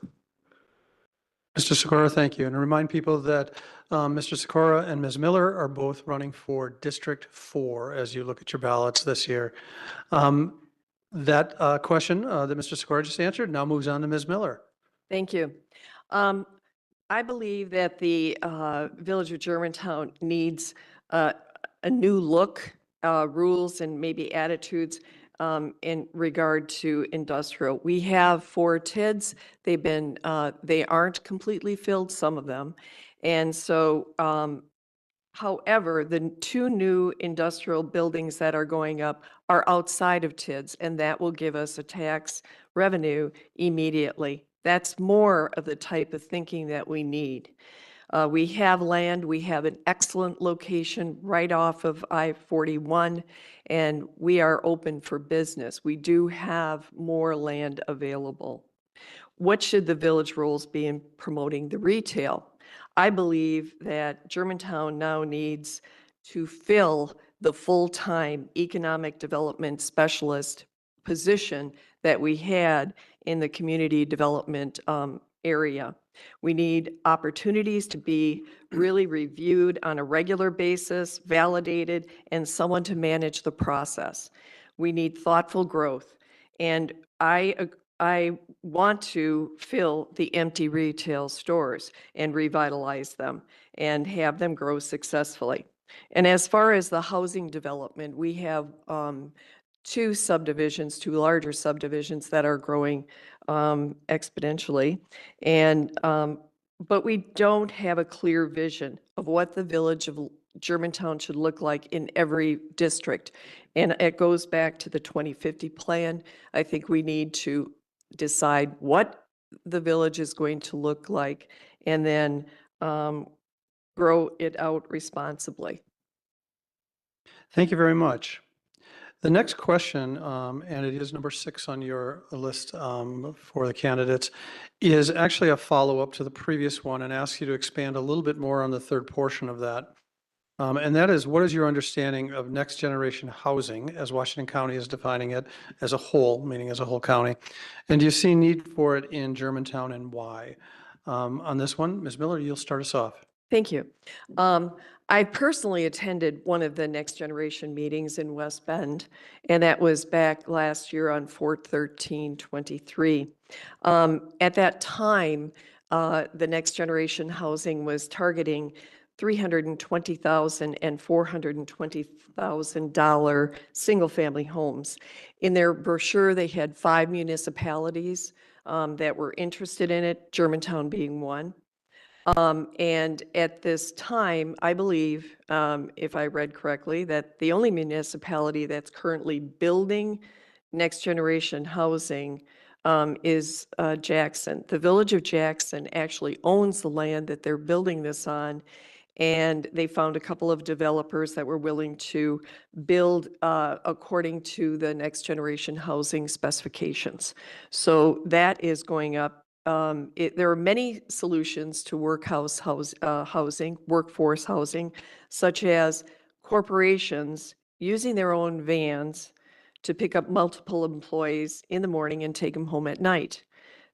Mr. Sikora, thank you. And I remind people that Mr. Sikora and Ms. Miller are both running for District 4 as you look at your ballots this year. That question that Mr. Sikora just answered now moves on to Ms. Miller. Thank you. I believe that the Village of Germantown needs a new look, rules, and maybe attitudes in regard to industrial. We have 4 TIDs. They aren't completely filled, some of them. And so, however, the 2 new industrial buildings that are going up are outside of TIDs, and that will give us a tax revenue immediately. That's more of the type of thinking that we need. We have land, we have an excellent location right off of I-41, and we are open for business. We do have more land available. What should the village roles be in promoting the retail? I believe that Germantown now needs to fill the full-time economic development specialist position that we had in the community development area. We need opportunities to be really reviewed on a regular basis, validated, and someone to manage the process. We need thoughtful growth. And I want to fill the empty retail stores and revitalize them and have them grow successfully. And as far as the housing development, we have 2 larger subdivisions that are growing exponentially. And but we don't have a clear vision of what the village of Germantown should look like in every district. And it goes back to the 2050 plan. I think we need to decide what the village is going to look like and then grow it out responsibly. Thank you very much. The next question, and it is number 6 on your list for the candidates, is actually a follow-up to the previous one and asks you to expand a little bit more on the third portion of that. And that is, what is your understanding of next generation housing as Washington County is defining it as a whole, meaning as a whole county? And do you see need for it in Germantown and why? On this one, Ms. Miller, you'll start us off. Thank you. I personally attended one of the Next Generation meetings in West Bend, and that was back last year on 4/13/23. At that time, the Next Generation Housing was targeting $320,000 and $420,000 single-family homes. In their brochure, they had 5 municipalities that were interested in it, Germantown being one. And at this time, I believe, if I read correctly, that the only municipality that's currently building next generation housing is Jackson. The Village of Jackson actually owns the land that they're building this on, and they found a couple of developers that were willing to build according to the next generation housing specifications. So that is going up. There are many solutions to workforce housing, such as corporations using their own vans to pick up multiple employees in the morning and take them home at night.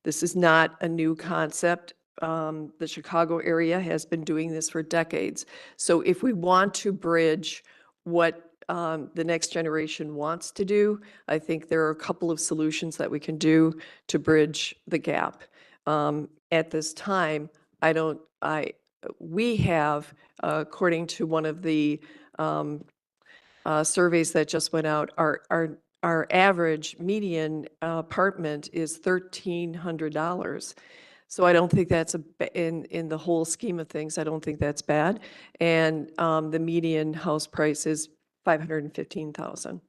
This is not a new concept. The Chicago area has been doing this for decades. So if we want to bridge what the next generation wants to do, I think there are a couple of solutions that we can do to bridge the gap. At this time, we have, according to one of the surveys that just went out, our average median apartment is $1,300. So I don't think that's in the whole scheme of things, I don't think that's bad. And the median house price is $515,000.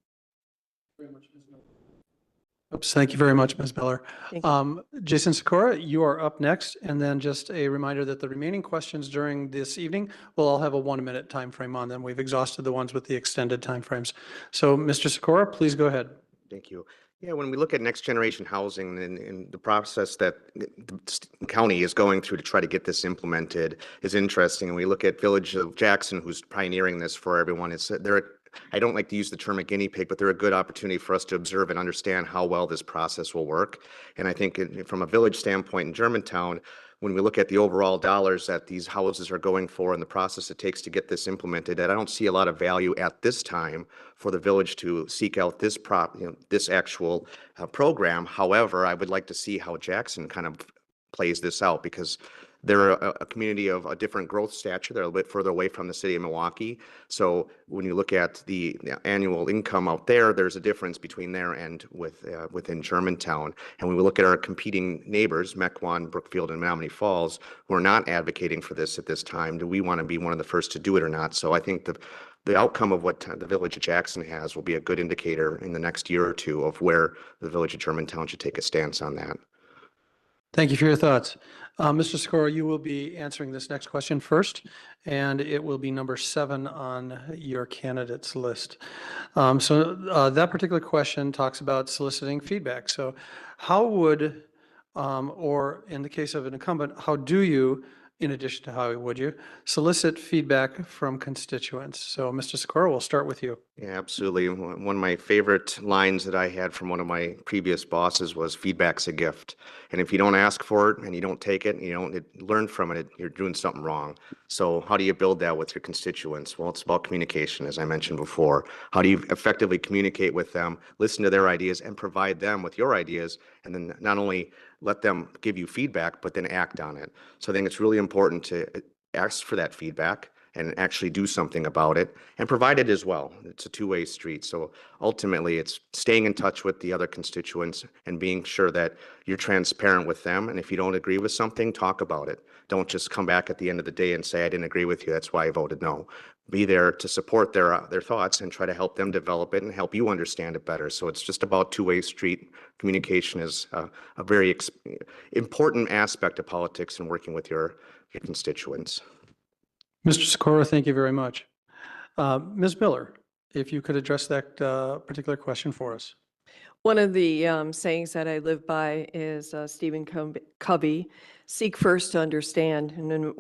Oops, thank you very much, Ms. Miller. Thank you. Jason Sikora, you are up next. And then just a reminder that the remaining questions during this evening will all have a 1-minute time frame on them. We've exhausted the ones with the extended time frames. So Mr. Sikora, please go ahead. Thank you. Yeah, when we look at next generation housing and the process that the county is going through to try to get this implemented is interesting. And we look at Village of Jackson, who's pioneering this for everyone. I don't like to use the term a guinea pig, but they're a good opportunity for us to observe and understand how well this process will work. And I think from a village standpoint in Germantown, when we look at the overall dollars that these houses are going for and the process it takes to get this implemented, that I don't see a lot of value at this time for the village to seek out this this actual program. However, I would like to see how Jackson kind of plays this out, because they're a community of a different growth stature. They're a little bit further away from the city of Milwaukee. So when you look at the annual income out there, there's a difference between there and within Germantown. And when we look at our competing neighbors, Mequon, Brookfield, and Menominee Falls, who are not advocating for this at this time, do we want to be one of the first to do it or not? So I think the outcome of what the Village of Jackson has will be a good indicator in the next year or two of where the Village of Germantown should take a stance on that. Thank you for your thoughts. Mr. Sikora, you will be answering this next question first, and it will be number 7 on your candidates list. That particular question talks about soliciting feedback. So how would, or in the case of an incumbent, how do you, in addition to how would you, solicit feedback from constituents? So Mr. Sikora, we'll start with you. Yeah, absolutely. One of my favorite lines that I had from one of my previous bosses was feedback's a gift. And if you don't ask for it and you don't take it and you don't learn from it, you're doing something wrong. So how do you build that with your constituents? Well, it's about communication, as I mentioned before. How do you effectively communicate with them, listen to their ideas, and provide them with your ideas, and then not only let them give you feedback, but then act on it. So I think it's really important to ask for that feedback and actually do something about it and provide it as well. It's a two-way street. So ultimately, it's staying in touch with the other constituents and being sure that you're transparent with them. And if you don't agree with something, talk about it. Don't just come back at the end of the day and say, I didn't agree with you, that's why I voted no. Be there to support their thoughts and try to help them develop it and help you understand it better. So it's just about two-way street. Communication is a very important aspect of politics and working with your constituents. Mr. Sikora, thank you very much. Ms. Miller, if you could address that particular question for us. One of the sayings that I live by is Stephen Covey, seek first to understand. And then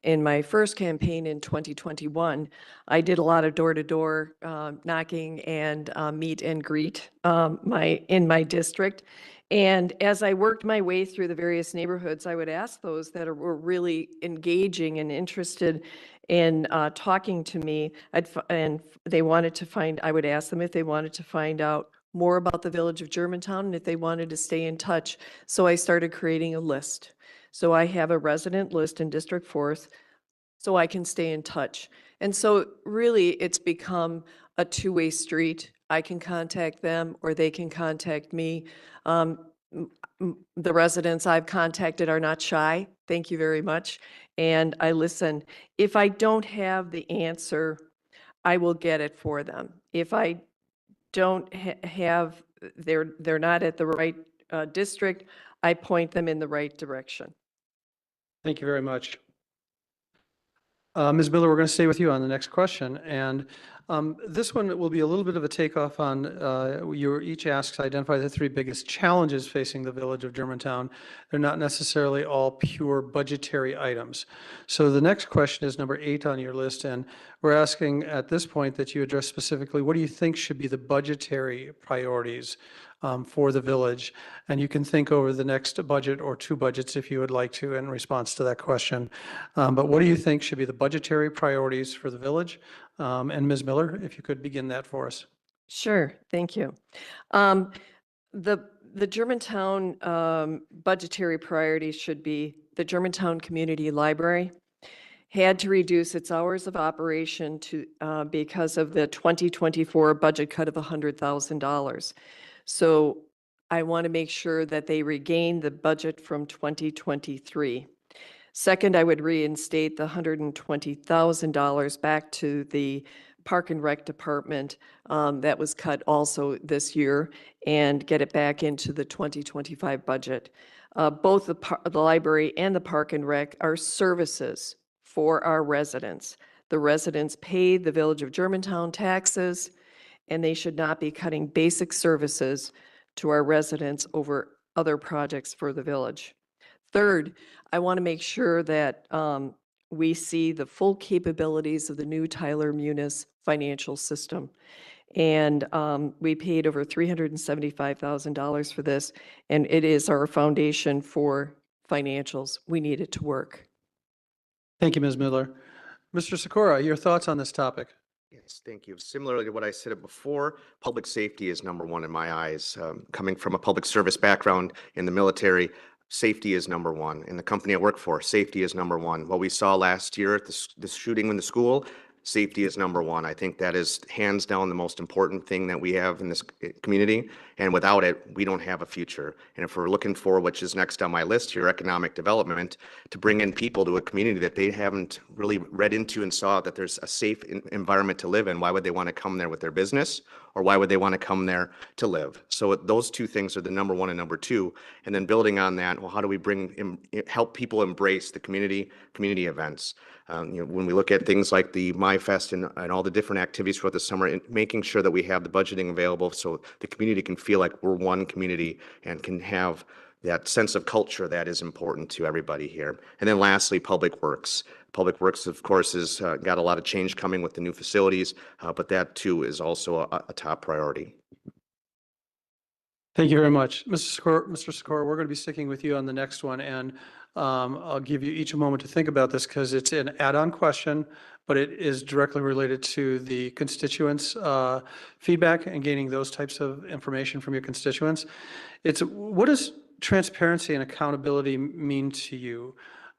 in my first campaign in 2021, I did a lot of door-to-door knocking and meet and greet in my district. And as I worked my way through the various neighborhoods, I would ask those that were really engaging and interested in talking to me, and they wanted to I would ask them if they wanted to find out more about the Village of Germantown and if they wanted to stay in touch. So I started creating a list. So I have a resident list in District 4th so I can stay in touch. And so really it's become a two-way street. I can contact them or they can contact me. The residents I've contacted are not shy. Thank you very much. And I listen. If I don't have the answer, I will get it for them. If I don't have, they're not at the right district, I point them in the right direction. Thank you very much. Ms. Miller, we're going to stay with you on the next question. And this one will be a little bit of a takeoff on, you were each asked to identify the three biggest challenges facing the Village of Germantown. They're not necessarily all pure budgetary items. So the next question is number 8 on your list. And we're asking at this point that you address specifically, what do you think should be the budgetary priorities for the village? And you can think over the next budget or 2 budgets if you would like to in response to that question. But what do you think should be the budgetary priorities for the village? And Ms. Miller, if you could begin that for us. Sure, thank you. The Germantown budgetary priorities should be the Germantown Community Library had to reduce its hours of operation to because of the 2024 budget cut of $100,000. So I want to make sure that they regain the budget from 2023. Second, I would reinstate the $120,000 back to the Park and Rec Department that was cut also this year and get it back into the 2025 budget. Both the library and the Park and Rec are services for our residents. The residents pay the Village of Germantown taxes, and they should not be cutting basic services to our residents over other projects for the village. Third, I want to make sure that we see the full capabilities of the new Tyler Munis financial system. And we paid over $375,000 for this, and it is our foundation for financials. We need it to work. Thank you, Ms. Miller. Mr. Sikora, your thoughts on this topic? Yes, thank you. Similarly to what I said before, public safety is number one in my eyes. Coming from a public service background in the military, safety is number one. In the company I work for, safety is number one. What we saw last year at the shooting in the school, safety is number one. I think that is hands down the most important thing that we have in this community. And without it, we don't have a future. And if we're looking for, which is next on my list here, economic development, to bring in people to a community that they haven't really read into and saw that there's a safe environment to live in, why would they want to come there with their business? Or why would they want to come there to live? So those two things are the number one and number two. And then building on that, well, how do we help people embrace the community events? When we look at things like the MyFest and all the different activities throughout the summer, and making sure that we have the budgeting available so the community can feel like we're one community and can have that sense of culture that is important to everybody here. And then lastly, Public Works. Public Works, of course, has got a lot of change coming with the new facilities, but that too is also a top priority. Thank you very much. Mr. Sikora, we're going to be sticking with you on the next one, and I'll give you each a moment to think about this because it's an add-on question, but it is directly related to the constituents' feedback and gaining those types of information from your constituents. What does transparency and accountability mean to you,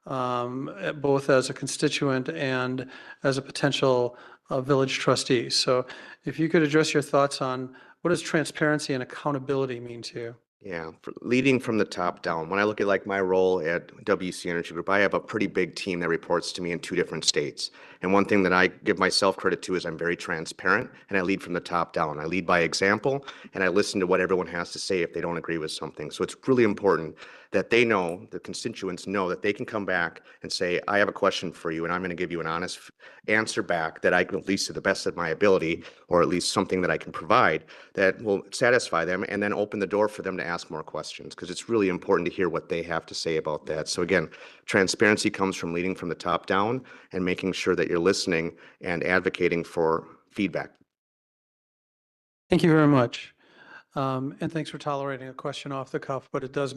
both as a constituent and as a potential village trustee? So if you could address your thoughts on what does transparency and accountability mean to you? Yeah, leading from the top down. When I look at like my role at WC Energy Group, I have a pretty big team that reports to me in 2 different states. And one thing that I give myself credit to is I'm very transparent and I lead from the top down. I lead by example and I listen to what everyone has to say if they don't agree with something. So it's really important that they know, the constituents know that they can come back and say, I have a question for you and I'm going to give you an honest answer back that I can, at least to the best of my ability, or at least something that I can provide that will satisfy them, and then open the door for them to ask more questions, because it's really important to hear what they have to say about that. So again, transparency comes from leading from the top down and making sure that you're listening and advocating for feedback. Thank you very much. And thanks for tolerating a question off the cuff, but it does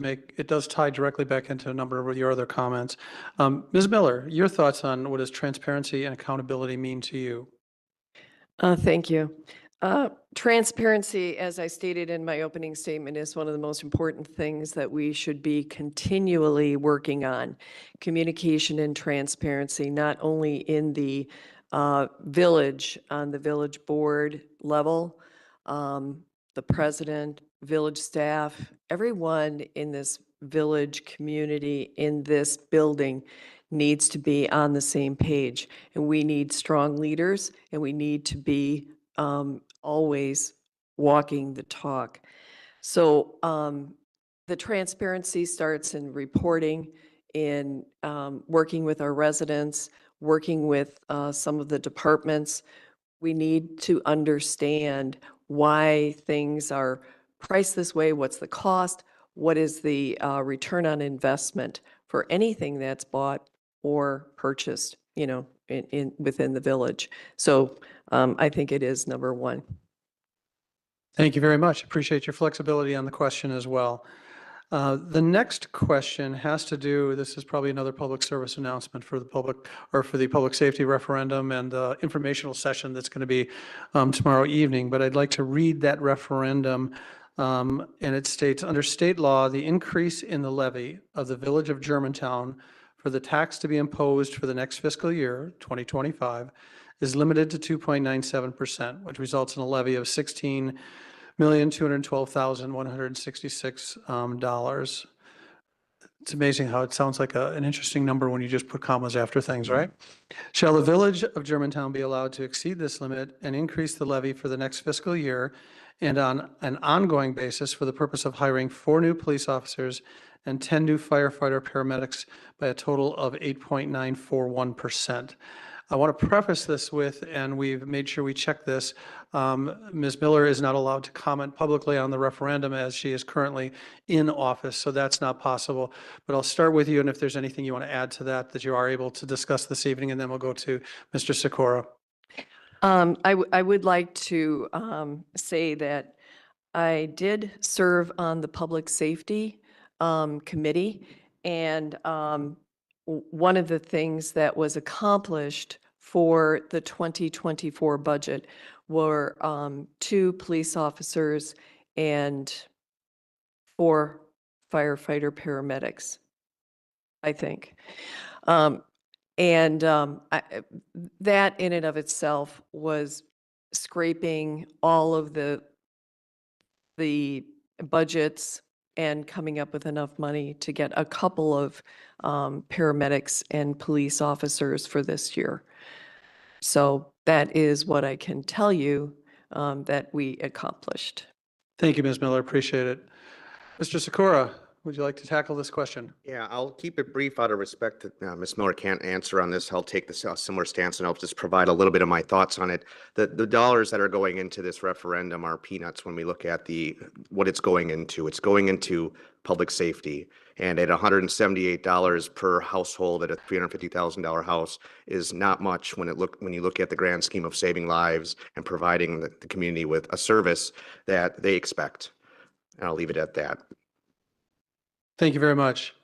tie directly back into a number of your other comments. Ms. Miller, your thoughts on what does transparency and accountability mean to you? Thank you. Transparency, as I stated in my opening statement, is one of the most important things that we should be continually working on. Communication and transparency, not only in the village, on the village board level, the president, village staff, everyone in this village community, in this building needs to be on the same page. And we need strong leaders, and we need to be always walking the talk. So the transparency starts in reporting, in working with our residents, working with some of the departments. We need to understand why things are priced this way, what's the cost, what is the return on investment for anything that's bought or purchased, you know, within the village. So I think it is number one. Thank you very much. Appreciate your flexibility on the question as well. The next question has to do, this is probably another public service announcement for the public, or for the public safety referendum and the informational session that's going to be tomorrow evening. But I'd like to read that referendum. And it states, under state law, the increase in the levy of the Village of Germantown for the tax to be imposed for the next fiscal year, 2025, is limited to 2.97%, which results in a levy of $16,212,166. It's amazing how it sounds like an interesting number when you just put commas after things, right? Shall the Village of Germantown be allowed to exceed this limit and increase the levy for the next fiscal year and on an ongoing basis for the purpose of hiring 4 new police officers and 10 new firefighter paramedics by a total of 8.941%? I want to preface this with, and we've made sure we check this, Ms. Miller is not allowed to comment publicly on the referendum as she is currently in office, so that's not possible. But I'll start with you, and if there's anything you want to add to that you are able to discuss this evening, and then we'll go to Mr. Sikora. I would like to say that I did serve on the Public Safety Committee, and one of the things that was accomplished for the 2024 budget were 2 police officers and 4 firefighter paramedics, I think. That in and of itself was scraping all of the budgets and coming up with enough money to get a couple of paramedics and police officers for this year. So that is what I can tell you that we accomplished. Thank you, Ms. Miller. Appreciate it. Mr. Sikora, would you like to tackle this question? Yeah, I'll keep it brief out of respect that Ms. Miller can't answer on this. I'll take this similar stance and I'll just provide a little bit of my thoughts on it. The dollars that are going into this referendum are peanuts when we look at what it's going into. It's going into public safety. And at $178 per household at a $350,000 house is not much when you look at the grand scheme of saving lives and providing the community with a service that they expect. And I'll leave it at that. Thank you very much.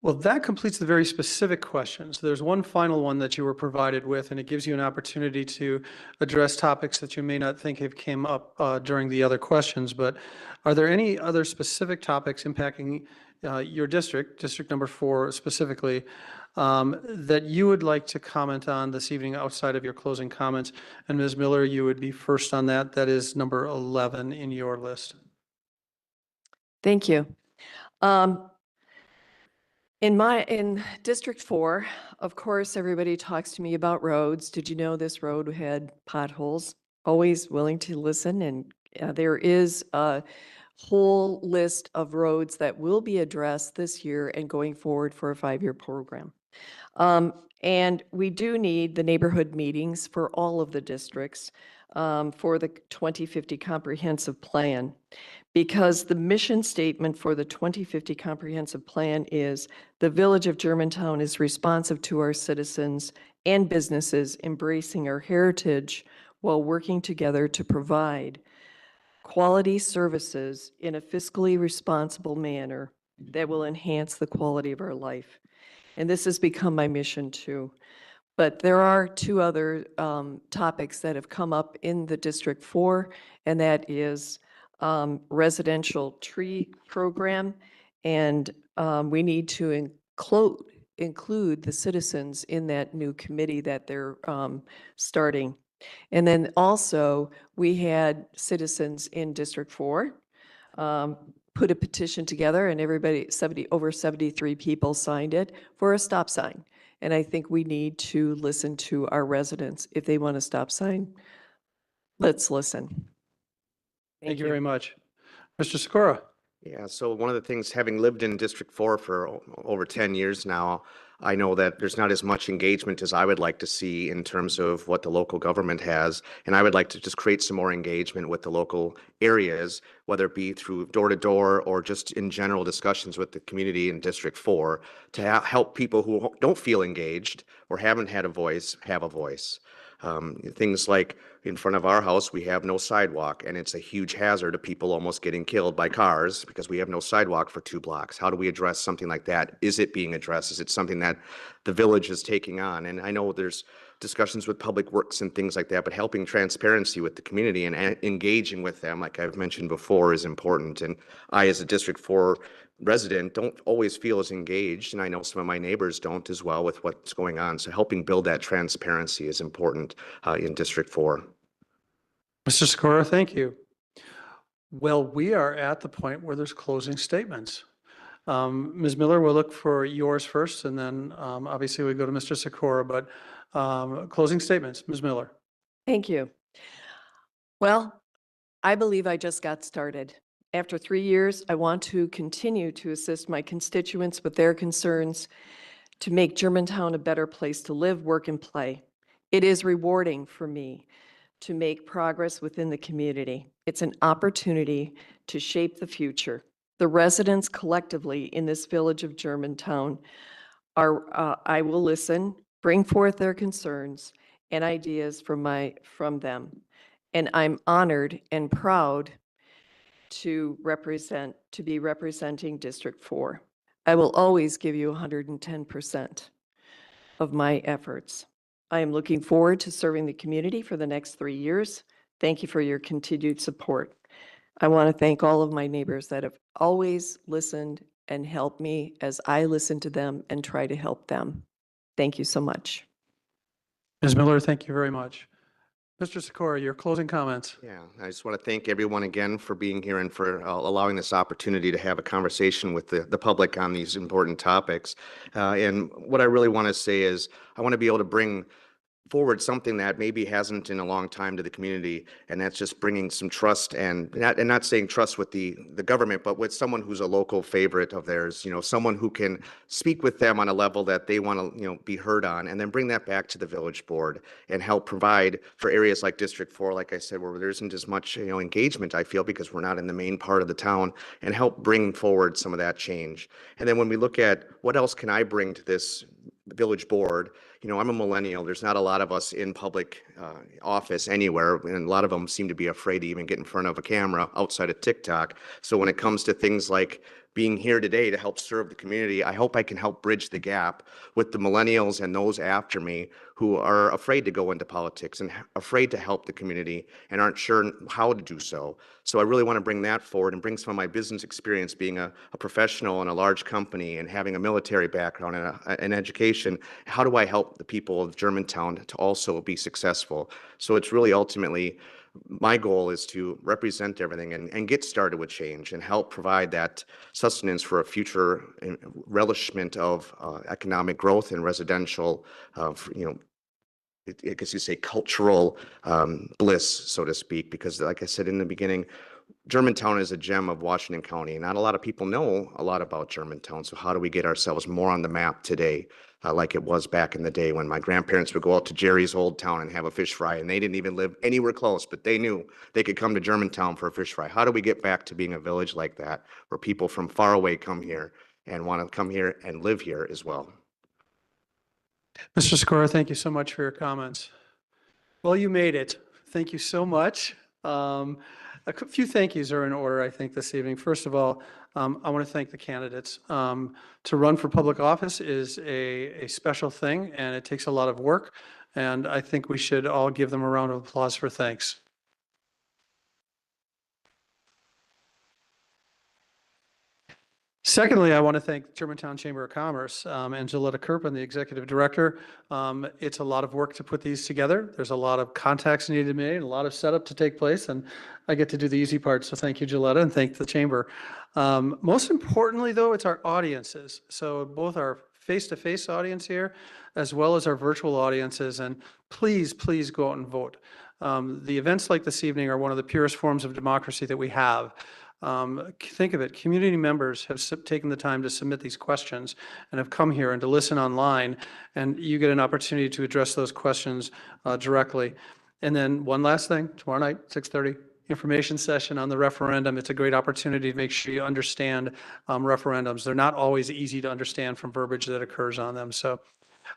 Well, that completes the very specific questions. There's one final one that you were provided with, and it gives you an opportunity to address topics that you may not think have came up during the other questions. But are there any other specific topics impacting your district number 4 specifically, that you would like to comment on this evening outside of your closing comments? And Ms. Miller, you would be first on that. That is number 11 in your list. Thank you. In District 4, of course, everybody talks to me about roads. Did you know this road had potholes? Always willing to listen, and there is a whole list of roads that will be addressed this year and going forward for a 5-year program. And we do need the neighborhood meetings for all of the districts for the 2050 comprehensive plan, because the mission statement for the 2050 comprehensive plan is the Village of Germantown is responsive to our citizens and businesses, embracing our heritage while working together to provide quality services in a fiscally responsible manner that will enhance the quality of our life. And this has become my mission too. But there are two other topics that have come up in the District 4, and that is residential tree program, and we need to include the citizens in that new committee that they're starting. And then also, we had citizens in District 4 put a petition together, and everybody, over 73 people signed it for a stop sign. And I think we need to listen to our residents. If they want a stop sign, let's listen. Thank you very much. Mr. Sikora? Yeah, so one of the things, having lived in District 4 for over 10 years now, I know that there's not as much engagement as I would like to see in terms of what the local government has. And I would like to just create some more engagement with the local areas, whether it be through door-to-door or just in general discussions with the community in District 4 to help people who don't feel engaged or haven't had a voice have a voice. Things like in front of our house, we have no sidewalk, and it's a huge hazard of people almost getting killed by cars because we have no sidewalk for 2 blocks. How do we address something like that? Is it being addressed? Is it something that the village is taking on? And I know there's discussions with Public Works and things like that, but helping transparency with the community and engaging with them, like I've mentioned before, is important. And I, as a District 4 resident, don't always feel as engaged, and I know some of my neighbors don't as well with what's going on. So helping build that transparency is important in District 4. Mr. Sikora, thank you. Well, we are at the point where there's closing statements. Ms. Miller, we'll look for yours first, and then obviously we go to Mr. Sikora, but closing statements, Ms. Miller. Thank you. Well, I believe I just got started. After 3 years, I want to continue to assist my constituents with their concerns to make Germantown a better place to live, work, and play. It is rewarding for me to make progress within the community. It's an opportunity to shape the future. The residents collectively in this village of Germantown I will listen, bring forth their concerns and ideas from them. And I'm honored and proud to be representing District 4. I will always give you 110% of my efforts. I am looking forward to serving the community for the next 3 years. Thank you for your continued support. I want to thank all of my neighbors that have always listened and helped me as I listen to them and try to help them. Thank you so much. Ms. Miller, thank you very much. Mr. Sikora, your closing comments. Yeah, I just want to thank everyone again for being here and for allowing this opportunity to have a conversation with the public on these important topics. And what I really want to say is I want to be able to bring forward something that maybe hasn't in a long time to the community, and that's just bringing some trust, and not saying trust with the government, but with someone who's a local favorite of theirs, someone who can speak with them on a level that they want to, be heard on, and then bring that back to the village board and help provide for areas like District 4, like I said, where there isn't as much, engagement, I feel, because we're not in the main part of the town, and help bring forward some of that change. And then when we look at what else can I bring to this village board, I'm a millennial. There's not a lot of us in public office anywhere, and a lot of them seem to be afraid to even get in front of a camera outside of TikTok. So when it comes to things like being here today to help serve the community, I hope I can help bridge the gap with the millennials and those after me who are afraid to go into politics and afraid to help the community and aren't sure how to do so. So I really want to bring that forward and bring some of my business experience, being a professional in a large company and having a military background and an education. How do I help the people of Germantown to also be successful? So it's really ultimately my goal is to represent everything and get started with change and help provide that sustenance for a future relishment of economic growth and residential, I guess you say cultural bliss, so to speak, because like I said in the beginning, Germantown is a gem of Washington County. Not a lot of people know a lot about Germantown. So how do we get ourselves more on the map today, like it was back in the day when my grandparents would go out to Jerry's Old Town and have a fish fry, and they didn't even live anywhere close, but they knew they could come to Germantown for a fish fry. How do we get back to being a village like that, where people from far away come here and want to come here and live here as well? Mr. Sikora, thank you so much for your comments. Well, you made it. Thank you so much. A few thank yous are in order, I think, this evening. First of all, I want to thank the candidates. To run for public office is a special thing, and it takes a lot of work, and I think we should all give them a round of applause for thanks. Secondly, I want to thank Germantown Chamber of Commerce and Gilletta Kirpin, the executive director. It's a lot of work to put these together. There's a lot of contacts needed to be made, a lot of setup to take place, and I get to do the easy part. So thank you, Gilletta, and thank the chamber. Most importantly, though, it's our audiences. So both our face-to-face audience here, as well as our virtual audiences, and please, please go out and vote. The events like this evening are one of the purest forms of democracy that we have. Think of it, community members have taken the time to submit these questions and have come here and to listen online, and you get an opportunity to address those questions directly. And then one last thing, tomorrow night, 6:30, information session on the referendum. It's a great opportunity to make sure you understand referendums. They're not always easy to understand from verbiage that occurs on them. So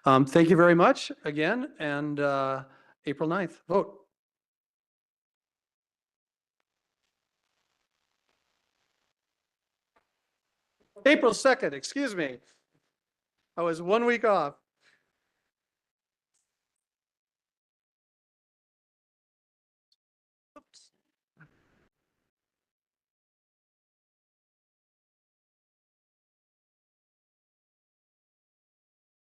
thank you very much again, and April 9th, vote. April 2nd, excuse me. I was 1 week off.